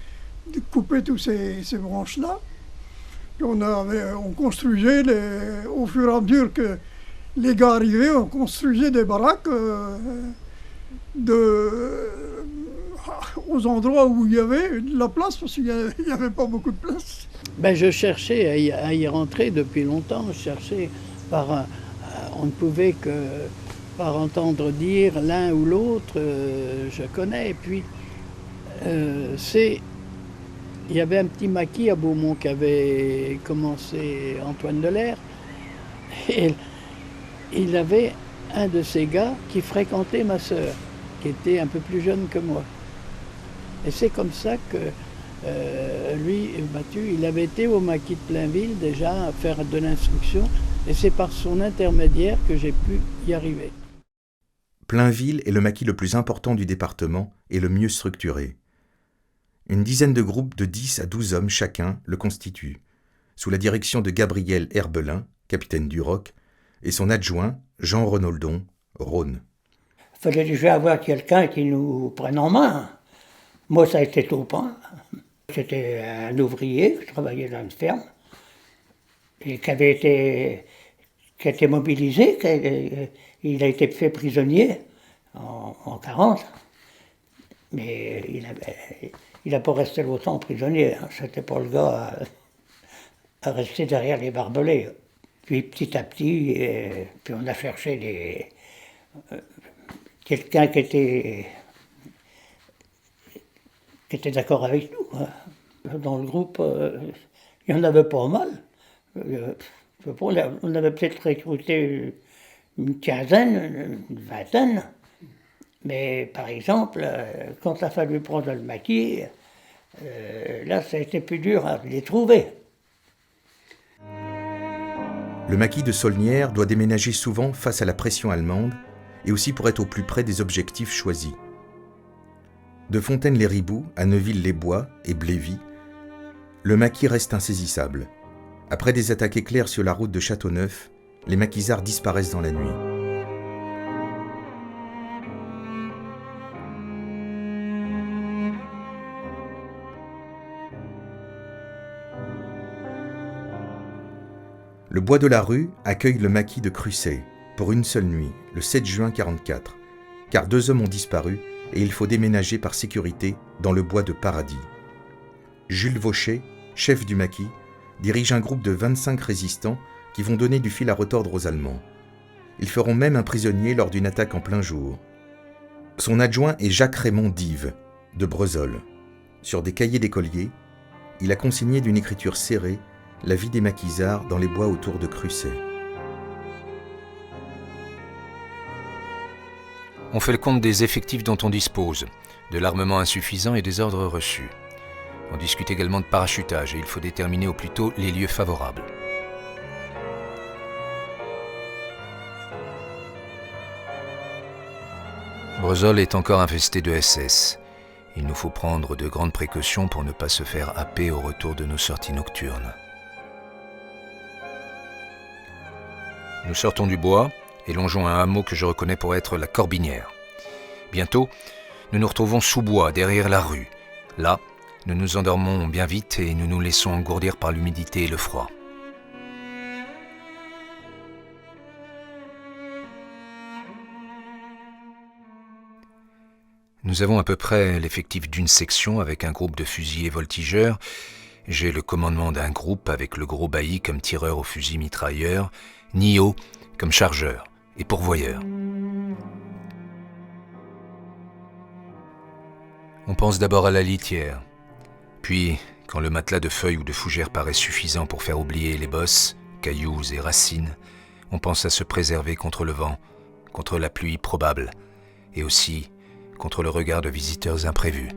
coupé tous ces branches-là. On construisait, au fur et à mesure que les gars arrivaient, on construisait des baraques aux endroits où il y avait de la place, parce qu'il n'y avait pas beaucoup de place. Ben, je cherchais à y rentrer depuis longtemps. Je cherchais on ne pouvait que par entendre dire l'un ou l'autre, je connais. Et puis, il y avait un petit maquis à Beaumont qu'avait commencé Antoine Delair. Et il avait un de ces gars qui fréquentait ma sœur, qui était un peu plus jeune que moi. Et c'est comme ça que lui, Mathieu, il avait été au maquis de Plainville déjà à faire de l'instruction. Et c'est par son intermédiaire que j'ai pu y arriver. Plainville est le maquis le plus important du département et le mieux structuré. Une dizaine de groupes de 10 à 12 hommes chacun le constituent, sous la direction de Gabriel Herbelin, capitaine du Roc, et son adjoint, Jean Renoldon, Rhône. Il fallait déjà avoir quelqu'un qui nous prenne en main. Moi, ça a été Taupin. C'était un ouvrier qui travaillait dans une ferme et qui a été mobilisé. Il a été fait prisonnier en 40. Mais il n'a pas resté longtemps prisonnier. Hein. C'était pas le gars à rester derrière les barbelés. Puis petit à petit, puis on a cherché quelqu'un qui était d'accord avec nous. Hein. Dans le groupe, il y en avait pas mal. On avait peut-être recruté une quinzaine, une vingtaine. Mais par exemple, quand il a fallu prendre le maquis, là, ça a été plus dur à les trouver. Le maquis de Saulnières doit déménager souvent face à la pression allemande et aussi pour être au plus près des objectifs choisis. De Fontaine-les-Riboux à Neuville-les-Bois et Blévy, le maquis reste insaisissable. Après des attaques éclairs sur la route de Châteauneuf, les maquisards disparaissent dans la nuit. Le bois de la Rue accueille le maquis de Crussay pour une seule nuit, le 7 juin 1944, car 2 hommes ont disparu et il faut déménager par sécurité dans le bois de Paradis. Jules Vaucher, chef du maquis, dirige un groupe de 25 résistants qui vont donner du fil à retordre aux Allemands. Ils feront même un prisonnier lors d'une attaque en plein jour. Son adjoint est Jacques-Raymond Dive, de Breuzol. Sur des cahiers d'écolier, il a consigné d'une écriture serrée la vie des maquisards dans les bois autour de Crussay. On fait le compte des effectifs dont on dispose, de l'armement insuffisant et des ordres reçus. On discute également de parachutage et il faut déterminer au plus tôt les lieux favorables. Breuzol est encore infesté de SS. Il nous faut prendre de grandes précautions pour ne pas se faire happer au retour de nos sorties nocturnes. Nous sortons du bois et longeons un hameau que je reconnais pour être la Corbinière. Bientôt, nous nous retrouvons sous bois, derrière la rue. Là, nous nous endormons bien vite et nous nous laissons engourdir par l'humidité et le froid. Nous avons à peu près l'effectif d'une section avec un groupe de fusiliers voltigeurs. J'ai le commandement d'un groupe avec le gros bailli comme tireur au fusil mitrailleur, Nio comme chargeur et pourvoyeur. On pense d'abord à la litière. Puis, quand le matelas de feuilles ou de fougères paraît suffisant pour faire oublier les bosses, cailloux et racines, on pense à se préserver contre le vent, contre la pluie probable, et aussi contre le regard de visiteurs imprévus.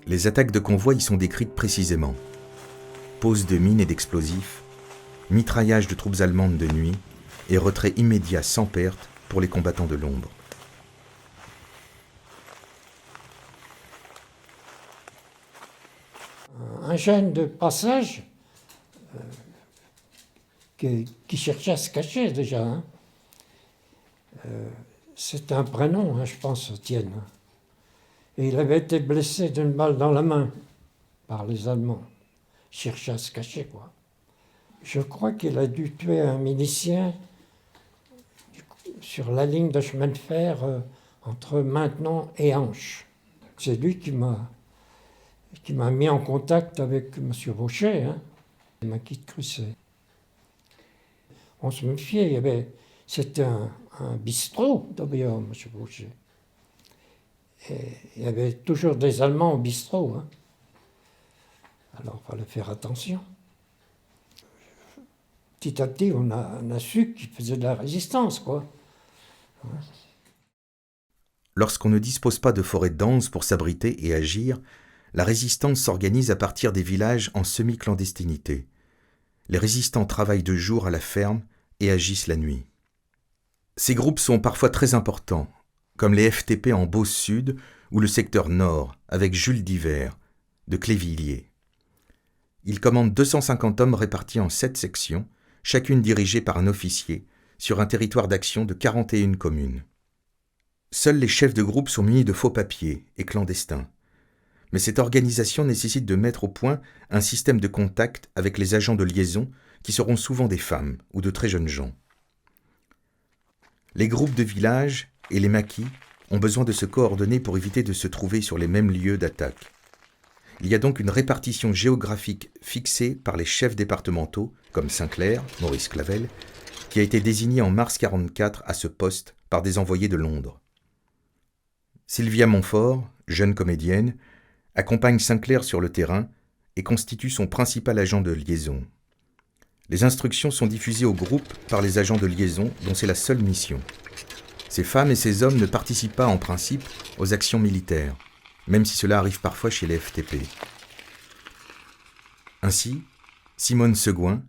Les attaques de convoi y sont décrites précisément. Pose de mines et d'explosifs, mitraillage de troupes allemandes de nuit et retrait immédiat sans perte pour les combattants de l'ombre. Un jeune de passage qui cherchait à se cacher déjà. Hein. C'est un prénom, hein, je pense, Étienne. Et il avait été blessé d'une balle dans la main par les Allemands. Il cherchait à se cacher, quoi. Je crois qu'il a dû tuer un milicien sur la ligne de chemin de fer entre Maintenon et Hanche. C'est lui qui m'a mis en contact avec M. Vaucher, hein, le maquis de Crussay. On se méfiait, c'était un bistrot d'ailleurs, M. Vaucher. Et il y avait toujours des Allemands au bistrot. Hein. Alors il fallait faire attention. Petit à petit, on a su qu'il faisait de la résistance, quoi. Lorsqu'on ne dispose pas de forêts denses pour s'abriter et agir, la résistance s'organise à partir des villages en semi-clandestinité. Les résistants travaillent de jour à la ferme et agissent la nuit. Ces groupes sont parfois très importants, comme les FTP en Beauce Sud ou le secteur Nord, avec Jules Divert, de Clévilliers. Ils commandent 250 hommes répartis en 7 sections, chacune dirigée par un officier, sur un territoire d'action de 41 communes. Seuls les chefs de groupe sont munis de faux papiers et clandestins. Mais cette organisation nécessite de mettre au point un système de contact avec les agents de liaison qui seront souvent des femmes ou de très jeunes gens. Les groupes de village et les maquis ont besoin de se coordonner pour éviter de se trouver sur les mêmes lieux d'attaque. Il y a donc une répartition géographique fixée par les chefs départementaux, comme Sinclair, Maurice Clavel, qui a été désigné en mars 1944 à ce poste par des envoyés de Londres. Sylvia Montfort, jeune comédienne, accompagne Sinclair sur le terrain et constitue son principal agent de liaison. Les instructions sont diffusées au groupe par les agents de liaison dont c'est la seule mission. Ces femmes et ces hommes ne participent pas en principe aux actions militaires, même si cela arrive parfois chez les FTP. Ainsi, Simone Seguin,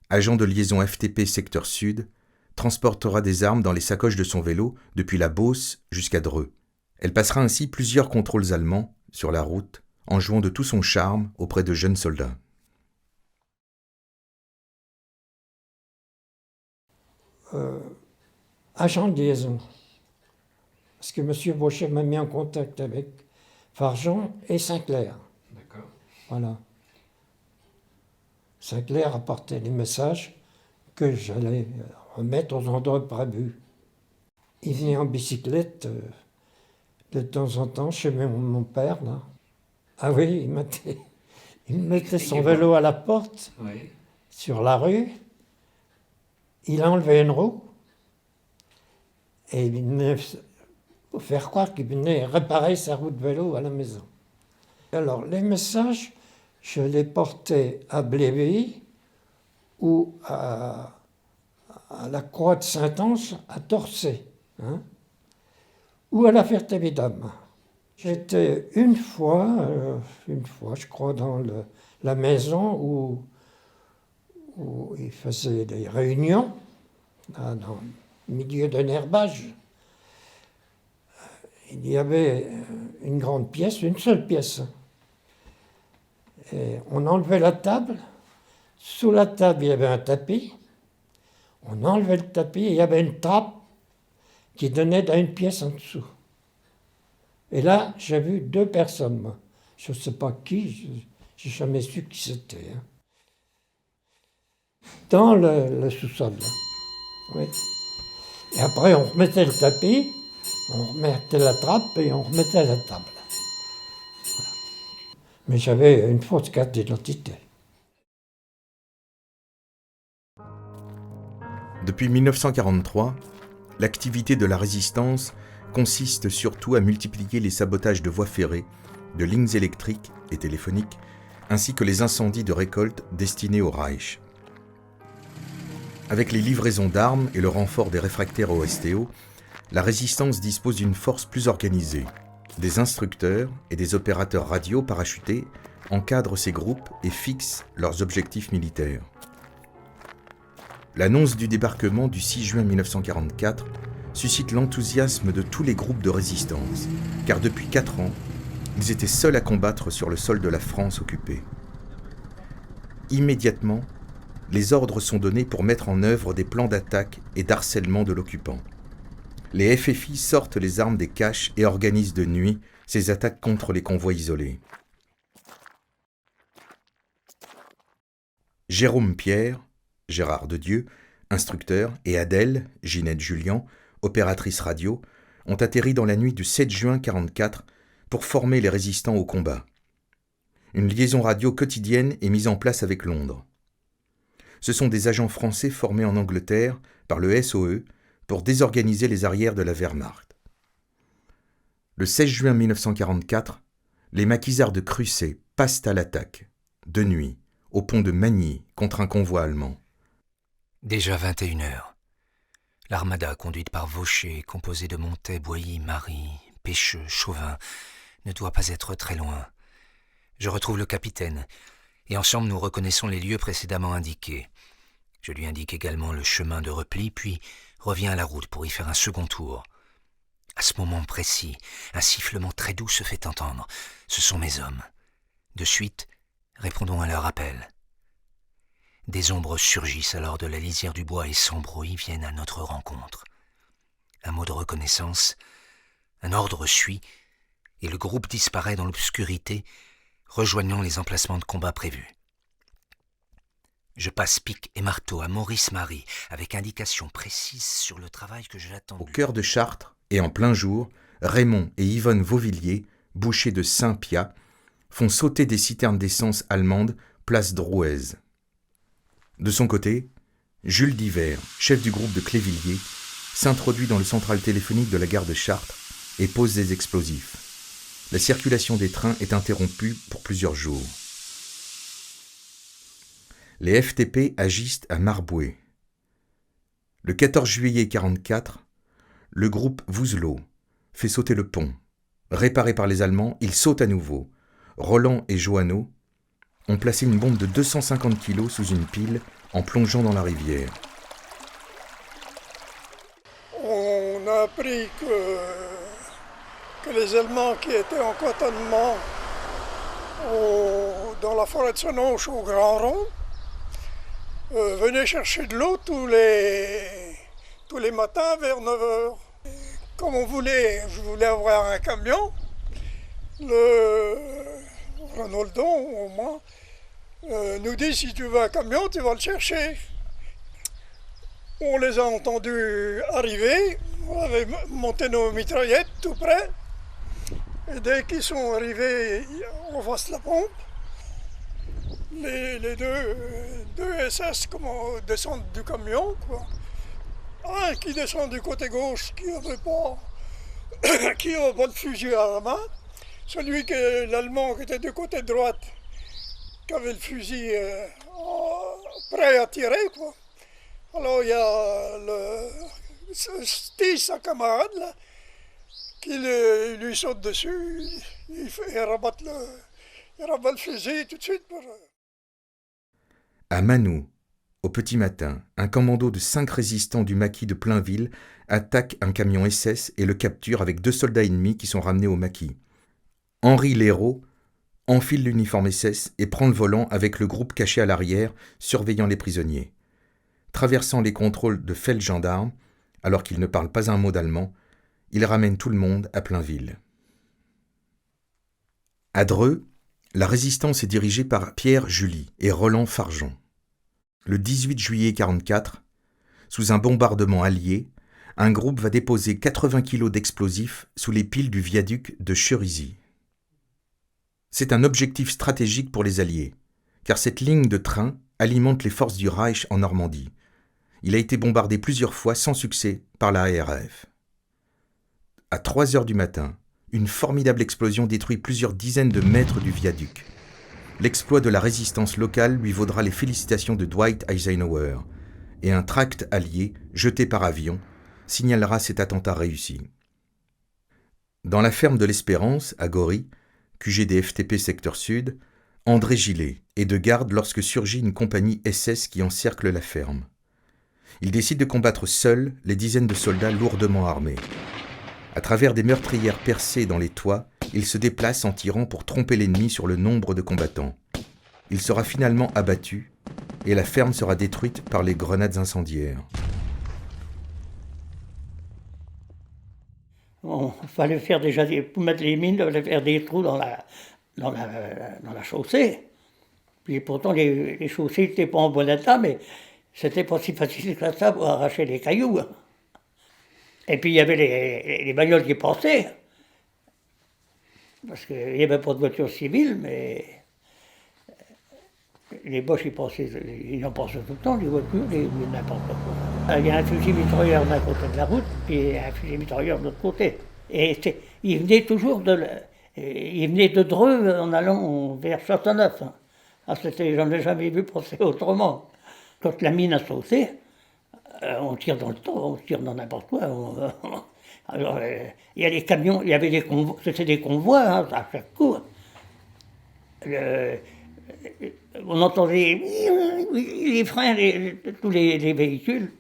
agent de liaison FTP secteur Sud, transportera des armes dans les sacoches de son vélo depuis la Beauce jusqu'à Dreux. Elle passera ainsi plusieurs contrôles allemands sur la route en jouant de tout son charme auprès de jeunes soldats. Agent de liaison. Parce que M. Vaucher m'a mis en contact avec Fargeon et Sinclair. D'accord. Voilà. Sinclair apportait les messages que j'allais remettre aux endroits prévus. Il venait en bicyclette de temps en temps chez mon père, là. Ah oui, il mettait son vélo à la porte, Oui. sur la rue. Il enlevait une roue et il venait faire croire qu'il venait réparer sa roue de vélo à la maison. Alors, les messages, je les portais à Blévy ou à la Croix de Saint-Ange à Torcé, hein, ou à la Ferté-Vidame. J'étais une fois, je crois, dans la maison où il faisait des réunions, là, dans le milieu d'un herbage. Il y avait une grande pièce, une seule pièce. Et on enlevait la table. Sous la table, il y avait un tapis. On enlevait le tapis et il y avait une trappe qui donnait dans une pièce en dessous. Et là, j'ai vu 2 personnes, moi. Je ne sais pas qui, j'ai jamais su qui c'était. Hein. Dans le sous-sol, là. Oui. Et après, on remettait le tapis, on remettait la trappe et on remettait la table. Voilà. Mais j'avais une fausse carte d'identité. Depuis 1943, l'activité de la résistance consiste surtout à multiplier les sabotages de voies ferrées, de lignes électriques et téléphoniques, ainsi que les incendies de récoltes destinés au Reich. Avec les livraisons d'armes et le renfort des réfractaires au STO, la résistance dispose d'une force plus organisée. Des instructeurs et des opérateurs radio parachutés encadrent ces groupes et fixent leurs objectifs militaires. L'annonce du débarquement du 6 juin 1944 suscite l'enthousiasme de tous les groupes de résistance, car depuis 4 ans, ils étaient seuls à combattre sur le sol de la France occupée. Immédiatement, les ordres sont donnés pour mettre en œuvre des plans d'attaque et d'harcèlement de l'occupant. Les FFI sortent les armes des caches et organisent de nuit ces attaques contre les convois isolés. Jérôme Pierre, Gérard Dedieu, instructeur, et Adèle, Ginette Julien, opératrice radio, ont atterri dans la nuit du 7 juin 1944 pour former les résistants au combat. Une liaison radio quotidienne est mise en place avec Londres. Ce sont des agents français formés en Angleterre par le SOE pour désorganiser les arrières de la Wehrmacht. Le 16 juin 1944, les maquisards de Crussay passent à l'attaque, de nuit, au pont de Magny contre un convoi allemand. Déjà 21h. L'armada conduite par Vaucher, composée de Montet, Boilly, Marie, Pêcheux, Chauvin, ne doit pas être très loin. Je retrouve le capitaine, et ensemble nous reconnaissons les lieux précédemment indiqués. Je lui indique également le chemin de repli, puis reviens à la route pour y faire un second tour. À ce moment précis, un sifflement très doux se fait entendre. Ce sont mes hommes. De suite, répondons à leur appel. Des ombres surgissent alors de la lisière du bois et sans bruit viennent à notre rencontre. Un mot de reconnaissance, un ordre suit, et le groupe disparaît dans l'obscurité, rejoignant les emplacements de combat prévus. Je passe pic et marteau à Maurice Marie, avec indication précise sur le travail que je l'attends. Au cœur de Chartres, et en plein jour, Raymond et Yvonne Vauvilliers, bouchers de Saint-Piat, font sauter des citernes d'essence allemandes, place Drouez. De son côté, Jules Divert, chef du groupe de Clévilliers, s'introduit dans le central téléphonique de la gare de Chartres et pose des explosifs. La circulation des trains est interrompue pour plusieurs jours. Les FTP agissent à Marboué. Le 14 juillet 1944, le groupe Vouzelot fait sauter le pont. Réparé par les Allemands, il saute à nouveau. Roland et Joanneau ont placé une bombe de 250 kg sous une pile en plongeant dans la rivière. On a appris que les Allemands qui étaient en cantonnement dans la forêt de Sononche au Grand Rond venaient chercher de l'eau tous les matins vers 9h. Comme je voulais avoir un camion, le Renaudon, au moins, nous dit si tu veux un camion, tu vas le chercher. On les a entendus arriver, on avait monté nos mitraillettes tout près. Et dès qu'ils sont arrivés en face de la pompe, les deux SS descendent du camion, quoi. Un qui descend du côté gauche, qui n'avait pas de fusil à la main. Celui l'Allemand qui était du côté droite, qui avait le fusil prêt à tirer, quoi. Alors il y a Steve, sa camarade, là, qui lui saute dessus, il rabat le fusil tout de suite. À Manou, au petit matin, un commando de 5 résistants du maquis de Plainville attaque un camion SS et le capture avec 2 soldats ennemis qui sont ramenés au maquis. Henri Léraud enfile l'uniforme SS et prend le volant avec le groupe caché à l'arrière, surveillant les prisonniers. Traversant les contrôles de feldgendarmes, alors qu'il ne parle pas un mot d'allemand, il ramène tout le monde à Plainville. À Dreux, la résistance est dirigée par Pierre July et Roland Fargeon. Le 18 juillet 1944, sous un bombardement allié, un groupe va déposer 80 kilos d'explosifs sous les piles du viaduc de Cherisy. C'est un objectif stratégique pour les Alliés, car cette ligne de train alimente les forces du Reich en Normandie. Il a été bombardé plusieurs fois sans succès par la RAF. À 3 heures du matin, une formidable explosion détruit plusieurs dizaines de mètres du viaduc. L'exploit de la résistance locale lui vaudra les félicitations de Dwight Eisenhower, et un tract allié, jeté par avion, signalera cet attentat réussi. Dans la ferme de l'Espérance, à Gory, QG FTP secteur sud, André Gillet est de garde lorsque surgit une compagnie SS qui encercle la ferme. Il décide de combattre seul les dizaines de soldats lourdement armés. À travers des meurtrières percées dans les toits, il se déplace en tirant pour tromper l'ennemi sur le nombre de combattants. Il sera finalement abattu et la ferme sera détruite par les grenades incendiaires. Il fallait faire déjà pour mettre les mines, il fallait faire des trous dans la chaussée. Puis pourtant les chaussées n'étaient pas en bon état, mais c'était pas si facile que ça pour arracher les cailloux. Et puis il y avait les bagnoles qui passaient, parce qu'il n'y avait pas de voiture civile, mais les Boches ils en passaient tout le temps, les voitures, n'importe quoi. Il y a un fusil mitrailleur d'un côté de la route, puis un fusil mitrailleur de l'autre côté. Et il venait toujours de Dreux en allant vers Châteauneuf. Ah, j'en ai jamais vu passer autrement. Quand la mine a sauté, on tire dans le temps, on tire dans n'importe quoi. Alors, il y a les camions, il y avait des convois, c'était des convois à chaque coup. On entendait les freins, tous les véhicules,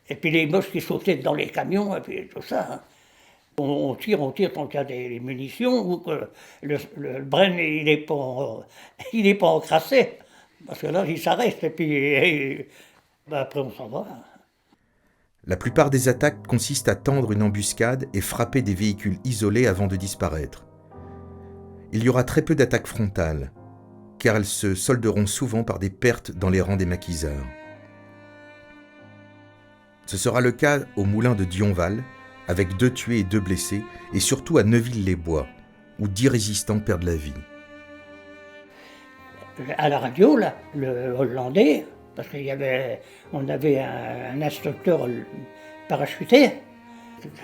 et puis les Boches qui sautaient dans les camions, et puis tout ça. On tire tant qu'il y a des munitions, ou que le Bren, il n'est pas encrassé, parce que là, il s'arrête, et puis après on s'en va. La plupart des attaques consistent à tendre une embuscade et frapper des véhicules isolés avant de disparaître. Il y aura très peu d'attaques frontales, car elles se solderont souvent par des pertes dans les rangs des maquisards. Ce sera le cas au moulin de Dionval, avec 2 tués et 2 blessés, et surtout à Neuville-les-Bois, où 10 résistants perdent la vie. À la radio, là, le Hollandais, parce on avait un instructeur parachuté,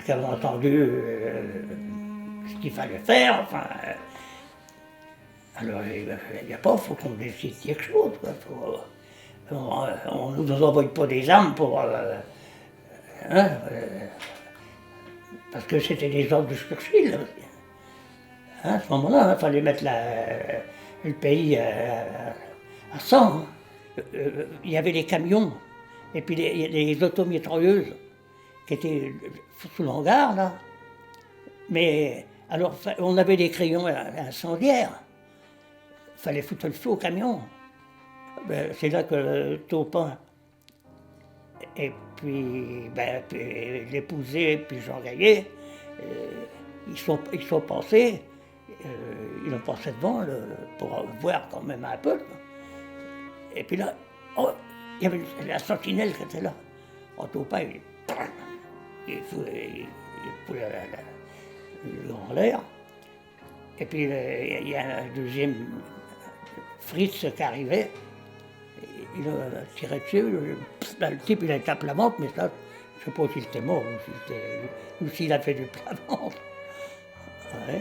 qui avait entendu ce qu'il fallait faire, enfin... Alors, il n'y a pas, il faut qu'on décide quelque chose, quoi. On ne nous envoie pas des armes pour... parce que c'était des ordres de Churchill. À ce moment-là, il fallait mettre le pays à 100. Il y avait les camions, et puis les automitrailleuses qui étaient sous l'hangar, là. Mais alors, on avait des crayons incendiaires. Il fallait foutre le feu au camion. C'est là que Taupin et puis l'épousé et puis Jean Gaillet, ils sont passés, ils ont passé devant pour voir quand même un peu. Et puis là, il y avait la sentinelle qui était là. Otto Pain, il fout en l'air. Et puis il y a un deuxième Fritz qui arrivait. Il a tiré dessus. Le type, il a tapé la vente, mais ça, je ne sais pas s'il était mort ou s'il a fait du plat-ventre. Ouais.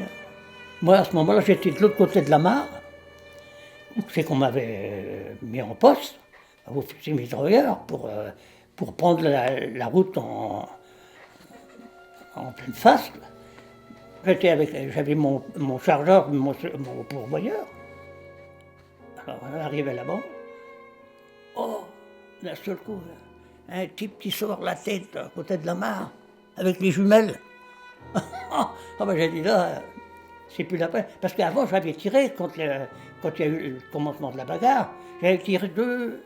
Moi, à ce moment-là, j'étais de l'autre côté de la mare. C'est qu'on m'avait mis en poste au fusil mitrailleur pour prendre la route en pleine face. J'avais mon chargeur, mon pourvoyeur. Alors on arrivait là-bas. Oh, d'un seul coup, un type qui sort la tête à côté de la mare, avec les jumelles. Ah ben j'ai dit là, c'est plus la peine. Parce qu'avant j'avais tiré, quand il y a eu le commencement de la bagarre, j'avais tiré deux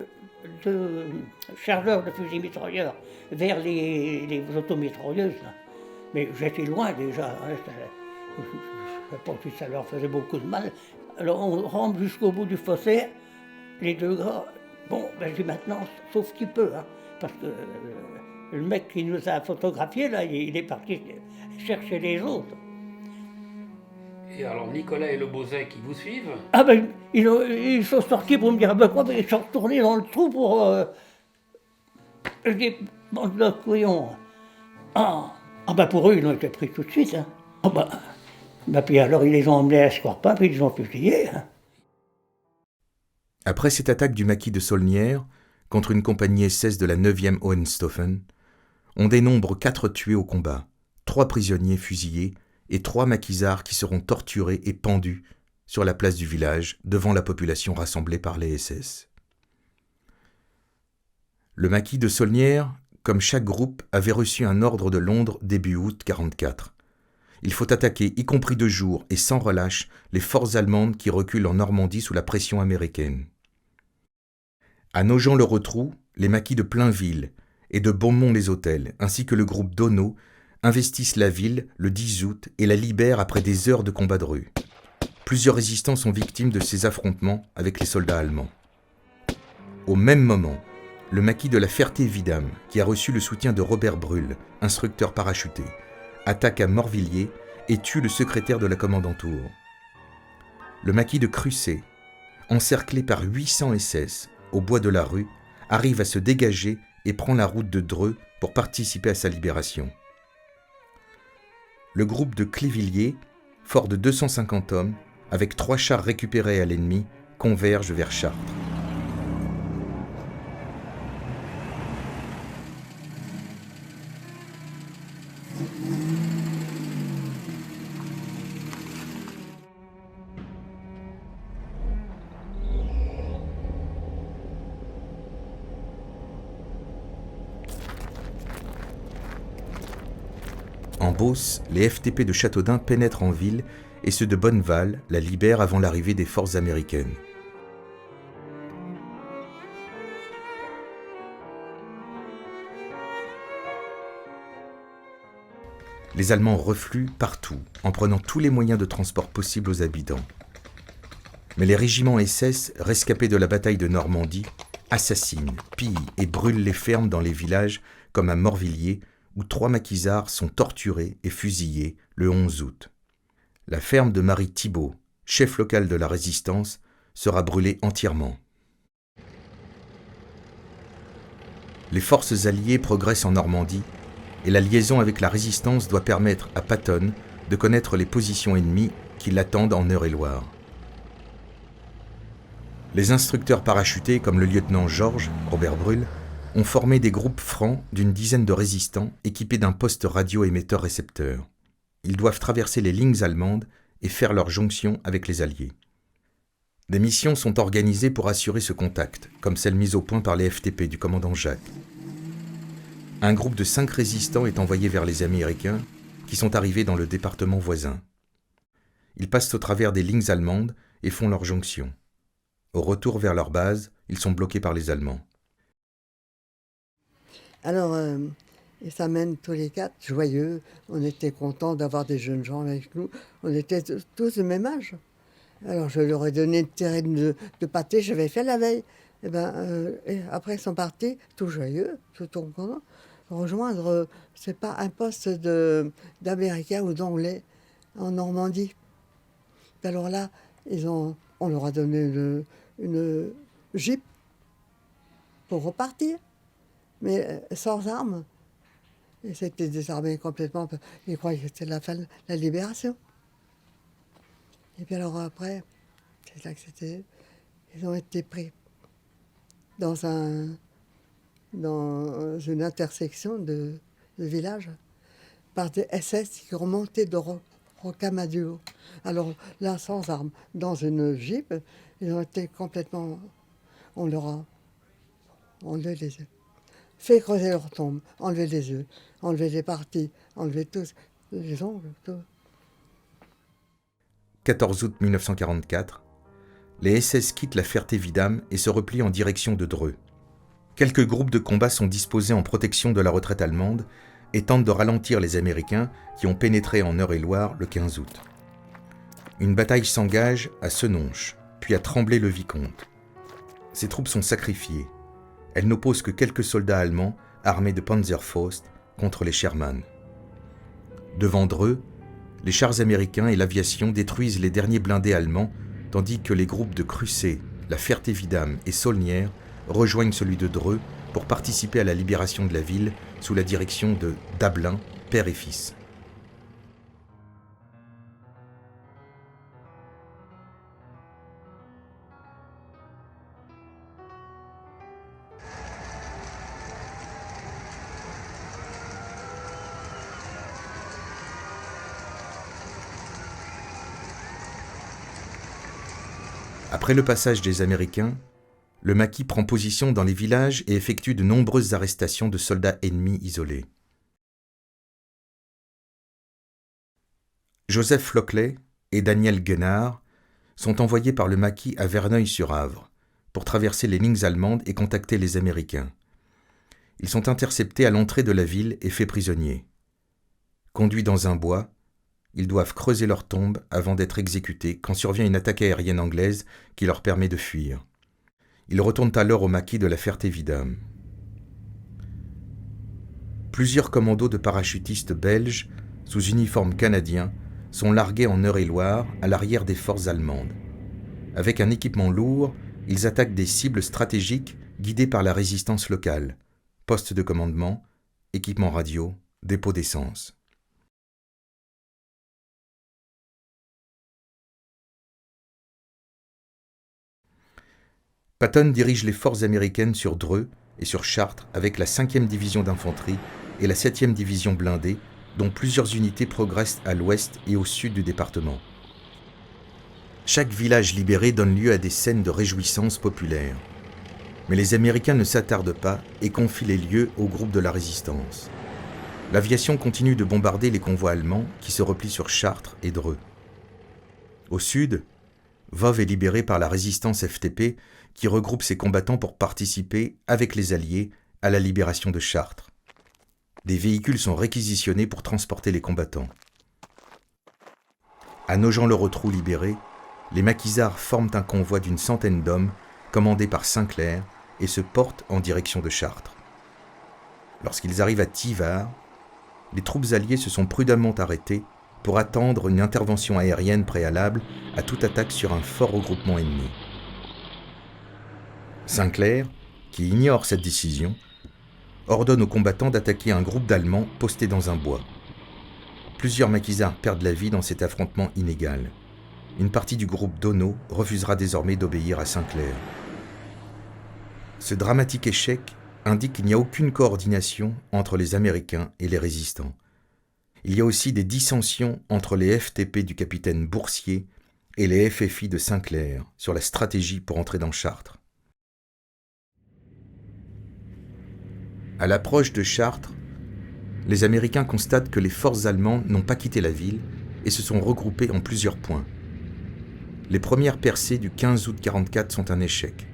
chargeurs de fusils mitrailleurs vers les automitrailleuses. Là. Mais j'étais loin déjà. Hein, je ne sais pas si ça leur faisait beaucoup de mal. Alors on rentre jusqu'au bout du fossé, les deux gars. Bon, ben je dis maintenant, sauf qu'il peut, hein, parce que le mec qui nous a photographiés, là, il est parti chercher les autres. Et alors Nicolas et Le Beauzet qui vous suivent? Ah ben, ils sont sortis pour me dire, ben quoi, ben, ils sont retournés dans le trou pour... Je dis, bande de couillons. Ah ben pour eux, ils ont été pris tout de suite. Hein. Ah ben, puis alors ils les ont emmenés à Escorpin, puis ils les ont fusillés. Hein. Après cette attaque du maquis de Saulnières contre une compagnie SS de la 9e Hohenstaufen, on dénombre 4 tués au combat, 3 prisonniers fusillés et 3 maquisards qui seront torturés et pendus sur la place du village devant la population rassemblée par les SS. Le maquis de Saulnières, comme chaque groupe, avait reçu un ordre de Londres début août 1944. Il faut attaquer, y compris de jour et sans relâche, les forces allemandes qui reculent en Normandie sous la pression américaine. À Nogent-le-Rotrou, les maquis de Plainville et de Beaumont-les-Hôtels, ainsi que le groupe d'Auneau, investissent la ville le 10 août et la libèrent après des heures de combat de rue. Plusieurs résistants sont victimes de ces affrontements avec les soldats allemands. Au même moment, le maquis de la Ferté-Vidame, qui a reçu le soutien de Robert Bruhl, instructeur parachuté, attaque à Morvilliers et tue le secrétaire de la commandanture. Le maquis de Crussé, encerclé par 800 SS au bois de la rue, arrive à se dégager et prend la route de Dreux pour participer à sa libération. Le groupe de Clévilliers, fort de 250 hommes, avec 3 chars récupérés à l'ennemi, converge vers Chartres. En Beauce, les FTP de Châteaudun pénètrent en ville et ceux de Bonneval la libèrent avant l'arrivée des forces américaines. Les Allemands refluent partout, en prenant tous les moyens de transport possibles aux habitants. Mais les régiments SS, rescapés de la bataille de Normandie, assassinent, pillent et brûlent les fermes dans les villages comme à Morvilliers, où 3 maquisards sont torturés et fusillés le 11 août. La ferme de Marie Thibault, chef local de la résistance, sera brûlée entièrement. Les forces alliées progressent en Normandie et la liaison avec la résistance doit permettre à Patton de connaître les positions ennemies qui l'attendent en Eure-et-Loire. Les instructeurs parachutés comme le lieutenant Georges, Robert Bruhl, ont formé des groupes francs d'une dizaine de résistants équipés d'un poste radio-émetteur-récepteur. Ils doivent traverser les lignes allemandes et faire leur jonction avec les Alliés. Des missions sont organisées pour assurer ce contact, comme celle mise au point par les FTP du commandant Jacques. Un groupe de 5 résistants est envoyé vers les Américains, qui sont arrivés dans le département voisin. Ils passent au travers des lignes allemandes et font leur jonction. Au retour vers leur base, ils sont bloqués par les Allemands. Alors, ils s'amènent tous les 4, joyeux. On était contents d'avoir des jeunes gens avec nous. On était tous du même âge. Alors, je leur ai donné une terrine de pâté, j'avais fait la veille. Et après, ils sont partis, tout joyeux, tout contents, rejoindre, c'est pas un poste d'Américains ou d'Anglais en Normandie. Et alors là, on leur a donné une Jeep pour repartir, mais sans armes. Et c'était désarmé complètement. Ils croyaient que c'était la fin de la libération. Et puis alors après, c'est là que c'était. Ils ont été pris dans une intersection de village par des SS qui remontaient de Rocamadour. Alors là, sans armes, dans une Jeep, ils ont été complètement. On leur a enlevé les yeux, fait creuser leur tombe, enlever les yeux, enlever les parties, enlever tous les ongles, tout. 14 août 1944, les SS quittent la Ferté-Vidame et se replient en direction de Dreux. Quelques groupes de combat sont disposés en protection de la retraite allemande et tentent de ralentir les Américains qui ont pénétré en Eure-et-Loire le 15 août. Une bataille s'engage à Senonches, puis à Tremblay-le-Vicomte. Ces troupes sont sacrifiées. Elles n'opposent que quelques soldats allemands armés de Panzerfaust contre les Sherman. Devant Dreux, les chars américains et l'aviation détruisent les derniers blindés allemands, tandis que les groupes de Crucé, la Ferté-Vidame et Saulnières rejoignent celui de Dreux pour participer à la libération de la ville sous la direction de Dablin, père et fils. Après le passage des Américains, le maquis prend position dans les villages et effectue de nombreuses arrestations de soldats ennemis isolés. Joseph Floclet et Daniel Guenard sont envoyés par le maquis à Verneuil-sur-Avre pour traverser les lignes allemandes et contacter les Américains. Ils sont interceptés à l'entrée de la ville et faits prisonniers. Conduits dans un bois, ils doivent creuser leur tombe avant d'être exécutés quand survient une attaque aérienne anglaise qui leur permet de fuir. Ils retournent alors au maquis de la Ferté-Vidame. Plusieurs commandos de parachutistes belges, sous uniforme canadien, sont largués en Eure-et-Loire à l'arrière des forces allemandes. Avec un équipement lourd, ils attaquent des cibles stratégiques guidées par la résistance locale, postes de commandement, équipement radio, dépôt d'essence. Patton dirige les forces américaines sur Dreux et sur Chartres avec la 5e division d'infanterie et la 7e division blindée, dont plusieurs unités progressent à l'ouest et au sud du département. Chaque village libéré donne lieu à des scènes de réjouissance populaire. Mais les Américains ne s'attardent pas et confient les lieux aux groupes de la résistance. L'aviation continue de bombarder les convois allemands qui se replient sur Chartres et Dreux. Au sud, Voves est libéré par la résistance FTP qui regroupe ses combattants pour participer, avec les Alliés, à la libération de Chartres. Des véhicules sont réquisitionnés pour transporter les combattants. À Nogent-le-Rotrou libéré, les maquisards forment un convoi d'une centaine d'hommes, commandé par Sinclair, et se portent en direction de Chartres. Lorsqu'ils arrivent à Thivard, les troupes alliées se sont prudemment arrêtées pour attendre une intervention aérienne préalable à toute attaque sur un fort regroupement ennemi. Sinclair, qui ignore cette décision, ordonne aux combattants d'attaquer un groupe d'Allemands postés dans un bois. Plusieurs maquisards perdent la vie dans cet affrontement inégal. Une partie du groupe d'Ono refusera désormais d'obéir à Sinclair. Ce dramatique échec indique qu'il n'y a aucune coordination entre les Américains et les résistants. Il y a aussi des dissensions entre les FTP du capitaine Boursier et les FFI de Sinclair sur la stratégie pour entrer dans Chartres. À l'approche de Chartres, les Américains constatent que les forces allemandes n'ont pas quitté la ville et se sont regroupées en plusieurs points. Les premières percées du 15 août 1944 sont un échec.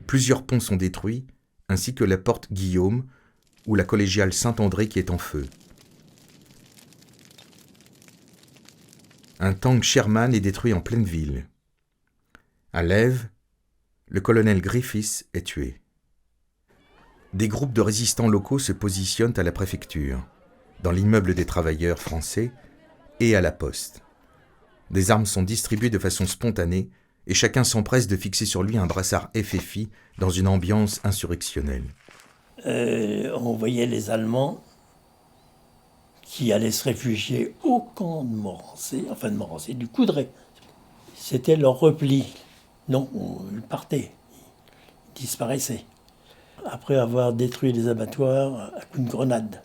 Plusieurs ponts sont détruits, ainsi que la porte Guillaume ou la collégiale Saint-André qui est en feu. Un tank Sherman est détruit en pleine ville. À Lèves, le colonel Griffiths est tué. Des groupes de résistants locaux se positionnent à la préfecture, dans l'immeuble des travailleurs français et à la poste. Des armes sont distribuées de façon spontanée et chacun s'empresse de fixer sur lui un brassard FFI dans une ambiance insurrectionnelle. On voyait les Allemands qui allaient se réfugier au camp de Morancé, du Coudray. C'était leur repli. Non, ils partaient, ils disparaissaient. Après avoir détruit les abattoirs à coups de grenade.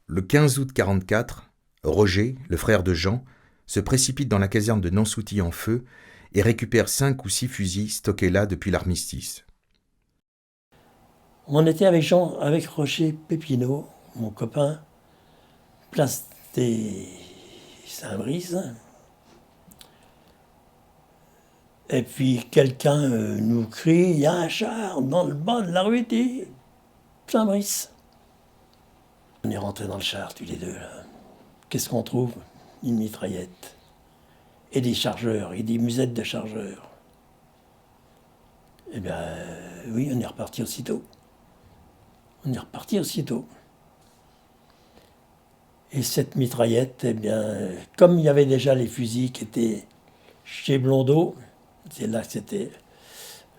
Le 15 août 1944, Roger, le frère de Jean, se précipite dans la caserne de Nansouty en feu et récupère 5 ou 6 fusils stockés là depuis l'armistice. On était avec Roger Pépineau, mon copain, place des Saint-Brice. Et puis quelqu'un nous crie, il y a un char dans le bas de la rue des Saint-Brice. On est rentrés dans le char tous les deux. Là. Qu'est-ce qu'on trouve? Une mitraillette. Et des chargeurs, et des musettes de chargeurs. Eh bien, oui, on est reparti aussitôt. Et cette mitraillette, eh bien, comme il y avait déjà les fusils qui étaient chez Blondeau, c'est là que c'était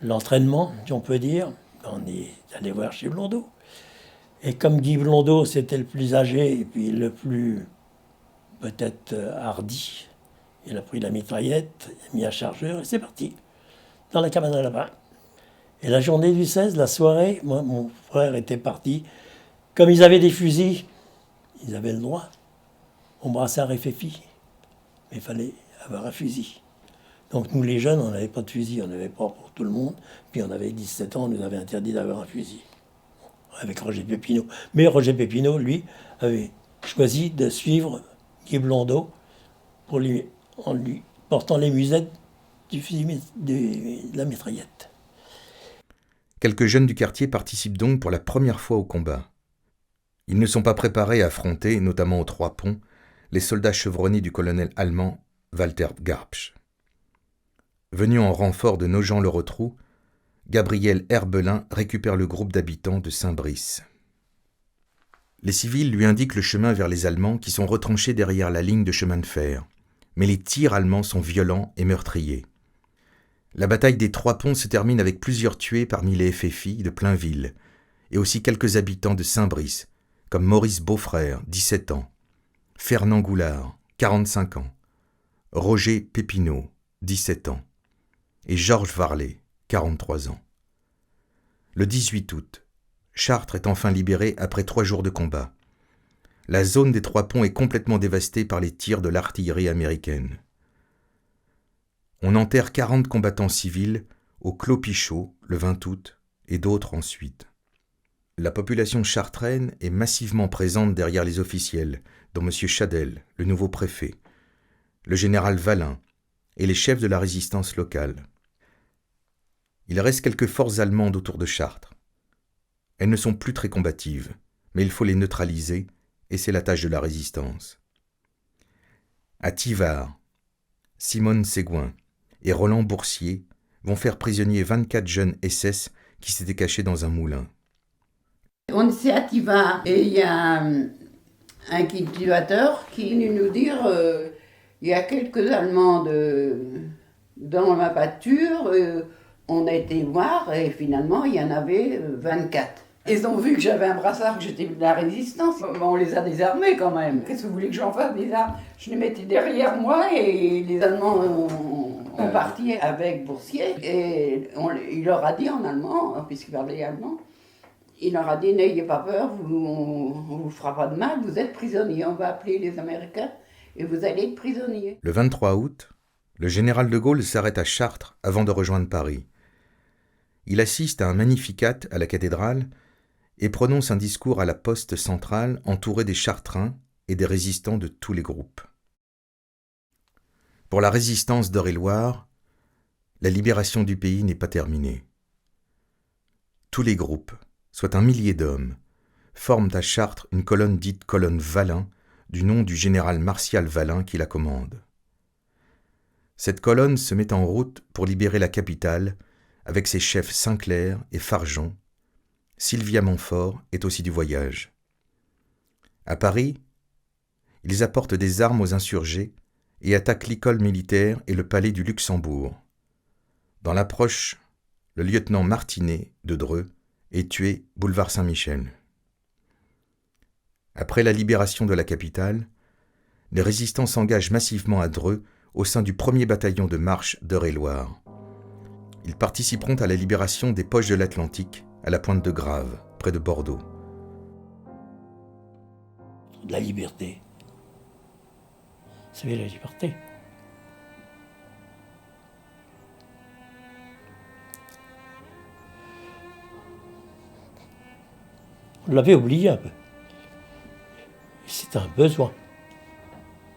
l'entraînement, si on peut dire. On est allé voir chez Blondeau. Et comme Guy Blondeau, c'était le plus âgé et puis le plus, peut-être, hardi, il a pris la mitraillette, il a mis un chargeur et c'est parti. Dans la cabane à lapin. Et la journée du 16, la soirée, moi, mon frère était parti. Comme ils avaient des fusils, ils avaient le droit. On brassard FFI. Mais il fallait avoir un fusil. Donc nous les jeunes, on n'avait pas de fusil, on n'avait pas pour tout le monde. Puis on avait 17 ans, on nous avait interdit d'avoir un fusil. Avec Roger Pépineau. Mais Roger Pépineau, lui, avait choisi de suivre Guy Blondeau en lui portant les musettes du fusil de la mitraillette. Quelques jeunes du quartier participent donc pour la première fois au combat. Ils ne sont pas préparés à affronter, notamment aux Trois Ponts, les soldats chevronnés du colonel allemand Walter Garpsch. Venu en renfort de Nogent-le-Rotrou, Gabriel Herbelin récupère le groupe d'habitants de Saint-Brice. Les civils lui indiquent le chemin vers les Allemands qui sont retranchés derrière la ligne de chemin de fer, mais les tirs allemands sont violents et meurtriers. La bataille des Trois Ponts se termine avec plusieurs tués parmi les FFI de Plainville, et aussi quelques habitants de Saint-Brice, comme Maurice Beaufrère, 17 ans, Fernand Goulard, 45 ans, Roger Pépineau, 17 ans, et Georges Varlet, 43 ans. Le 18 août, Chartres est enfin libérée après 3 jours de combat. La zone des Trois Ponts est complètement dévastée par les tirs de l'artillerie américaine. On enterre 40 combattants civils au Clos Pichot le 20 août et d'autres ensuite. La population chartraine est massivement présente derrière les officiels, dont M. Chadel, le nouveau préfet, le général Valin et les chefs de la résistance locale. Il reste quelques forces allemandes autour de Chartres. Elles ne sont plus très combatives, mais il faut les neutraliser, et c'est la tâche de la résistance. À Thivard, Simone Ségouin et Roland Boursier vont faire prisonnier 24 jeunes SS qui s'étaient cachés dans un moulin. On était à Thivard et il y a un cultivateur qui est venu nous dire il y a quelques Allemands dans ma pâture. On a été voir et finalement il y en avait 24. Ils ont vu que j'avais un brassard, que j'étais de la résistance. On les a désarmés quand même. Qu'est-ce que vous voulez que j'en fasse des armes? Je les mettais derrière moi et les Allemands ont parti avec Boursier. Et il leur a dit en allemand, puisqu'il parlait allemand, il leur a dit n'ayez pas peur, on ne vous fera pas de mal, vous êtes prisonniers. On va appeler les Américains et vous allez être prisonniers. Le 23 août, le général de Gaulle s'arrête à Chartres avant de rejoindre Paris. Il assiste à un magnificat à la cathédrale et prononce un discours à la poste centrale entouré des Chartrains et des résistants de tous les groupes. Pour la résistance d'Eure-et-Loir, la libération du pays n'est pas terminée. Tous les groupes, soit 1 millier d'hommes, forment à Chartres une colonne dite colonne Valin, du nom du général Martial Valin qui la commande. Cette colonne se met en route pour libérer la capitale, avec ses chefs Sinclair et Farjean, Sylvia Montfort est aussi du voyage. À Paris, ils apportent des armes aux insurgés et attaquent l'école militaire et le palais du Luxembourg. Dans l'approche, le lieutenant Martinet de Dreux est tué boulevard Saint-Michel. Après la libération de la capitale, les résistants s'engagent massivement à Dreux au sein du 1er bataillon de marche d'Eure-et-Loir. Ils participeront à la libération des poches de l'Atlantique à la pointe de Grave, près de Bordeaux. De la liberté. Vous savez, la liberté. On l'avait oublié un peu. C'est un besoin.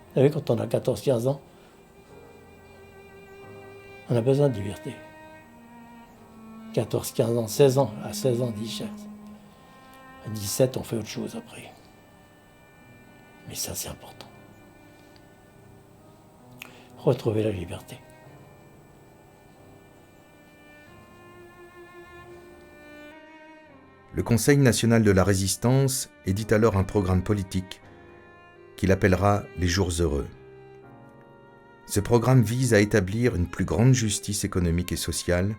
Vous savez, quand on a 14-15 ans, on a besoin de liberté. 14, 15 ans, 16 ans, à 16 ans, 17. À 17, on fait autre chose après. Mais ça, c'est important. Retrouver la liberté. Le Conseil national de la résistance édite alors un programme politique qu'il appellera les Jours heureux. Ce programme vise à établir une plus grande justice économique et sociale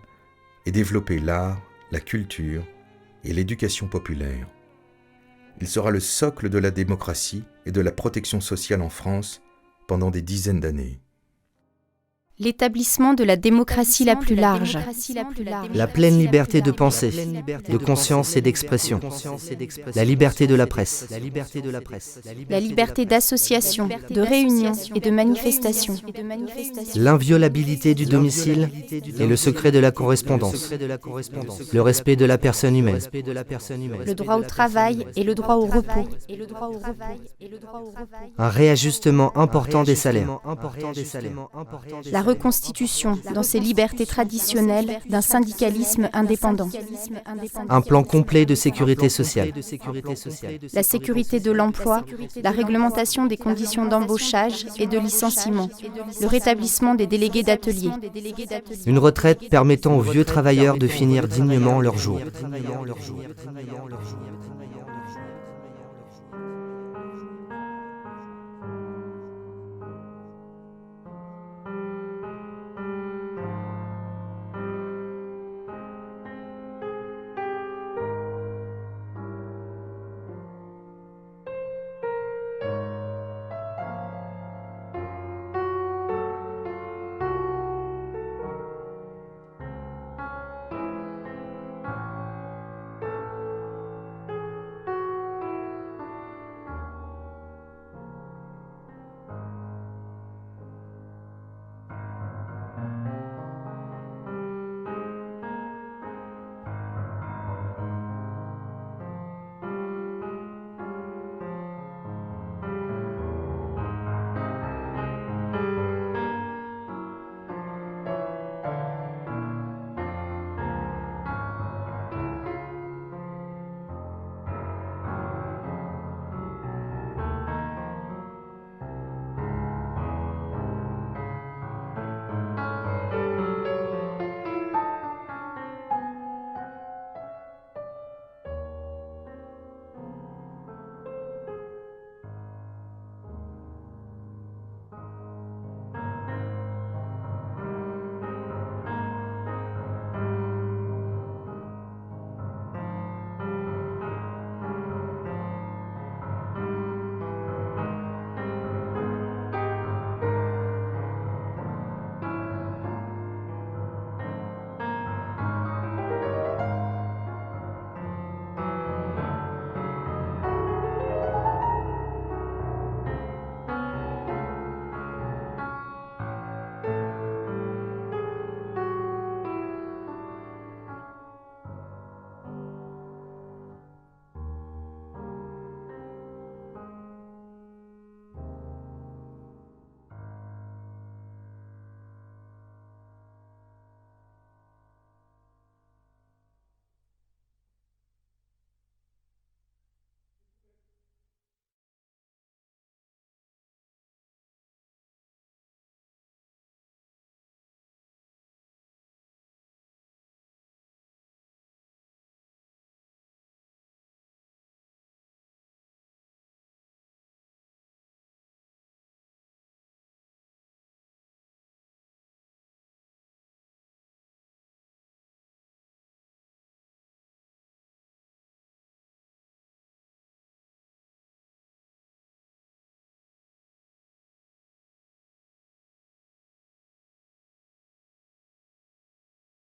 et développer l'art, la culture et l'éducation populaire. Il sera le socle de la démocratie et de la protection sociale en France pendant des dizaines d'années. L'établissement de la démocratie la plus large. La pleine liberté de pensée, de conscience et d'expression. La liberté de la presse. La liberté d'association, de réunion et de manifestation. L'inviolabilité du domicile et le secret de la correspondance. Le respect de la personne humaine. Le droit au travail et le droit au repos. Un réajustement important des salaires. La reconstitution, dans ses libertés traditionnelles, d'un syndicalisme indépendant. Un plan complet de sécurité sociale. La sécurité de l'emploi, la réglementation des conditions d'embauchage et de licenciement, le rétablissement des délégués d'atelier. Une retraite permettant aux vieux travailleurs de finir dignement leur jour.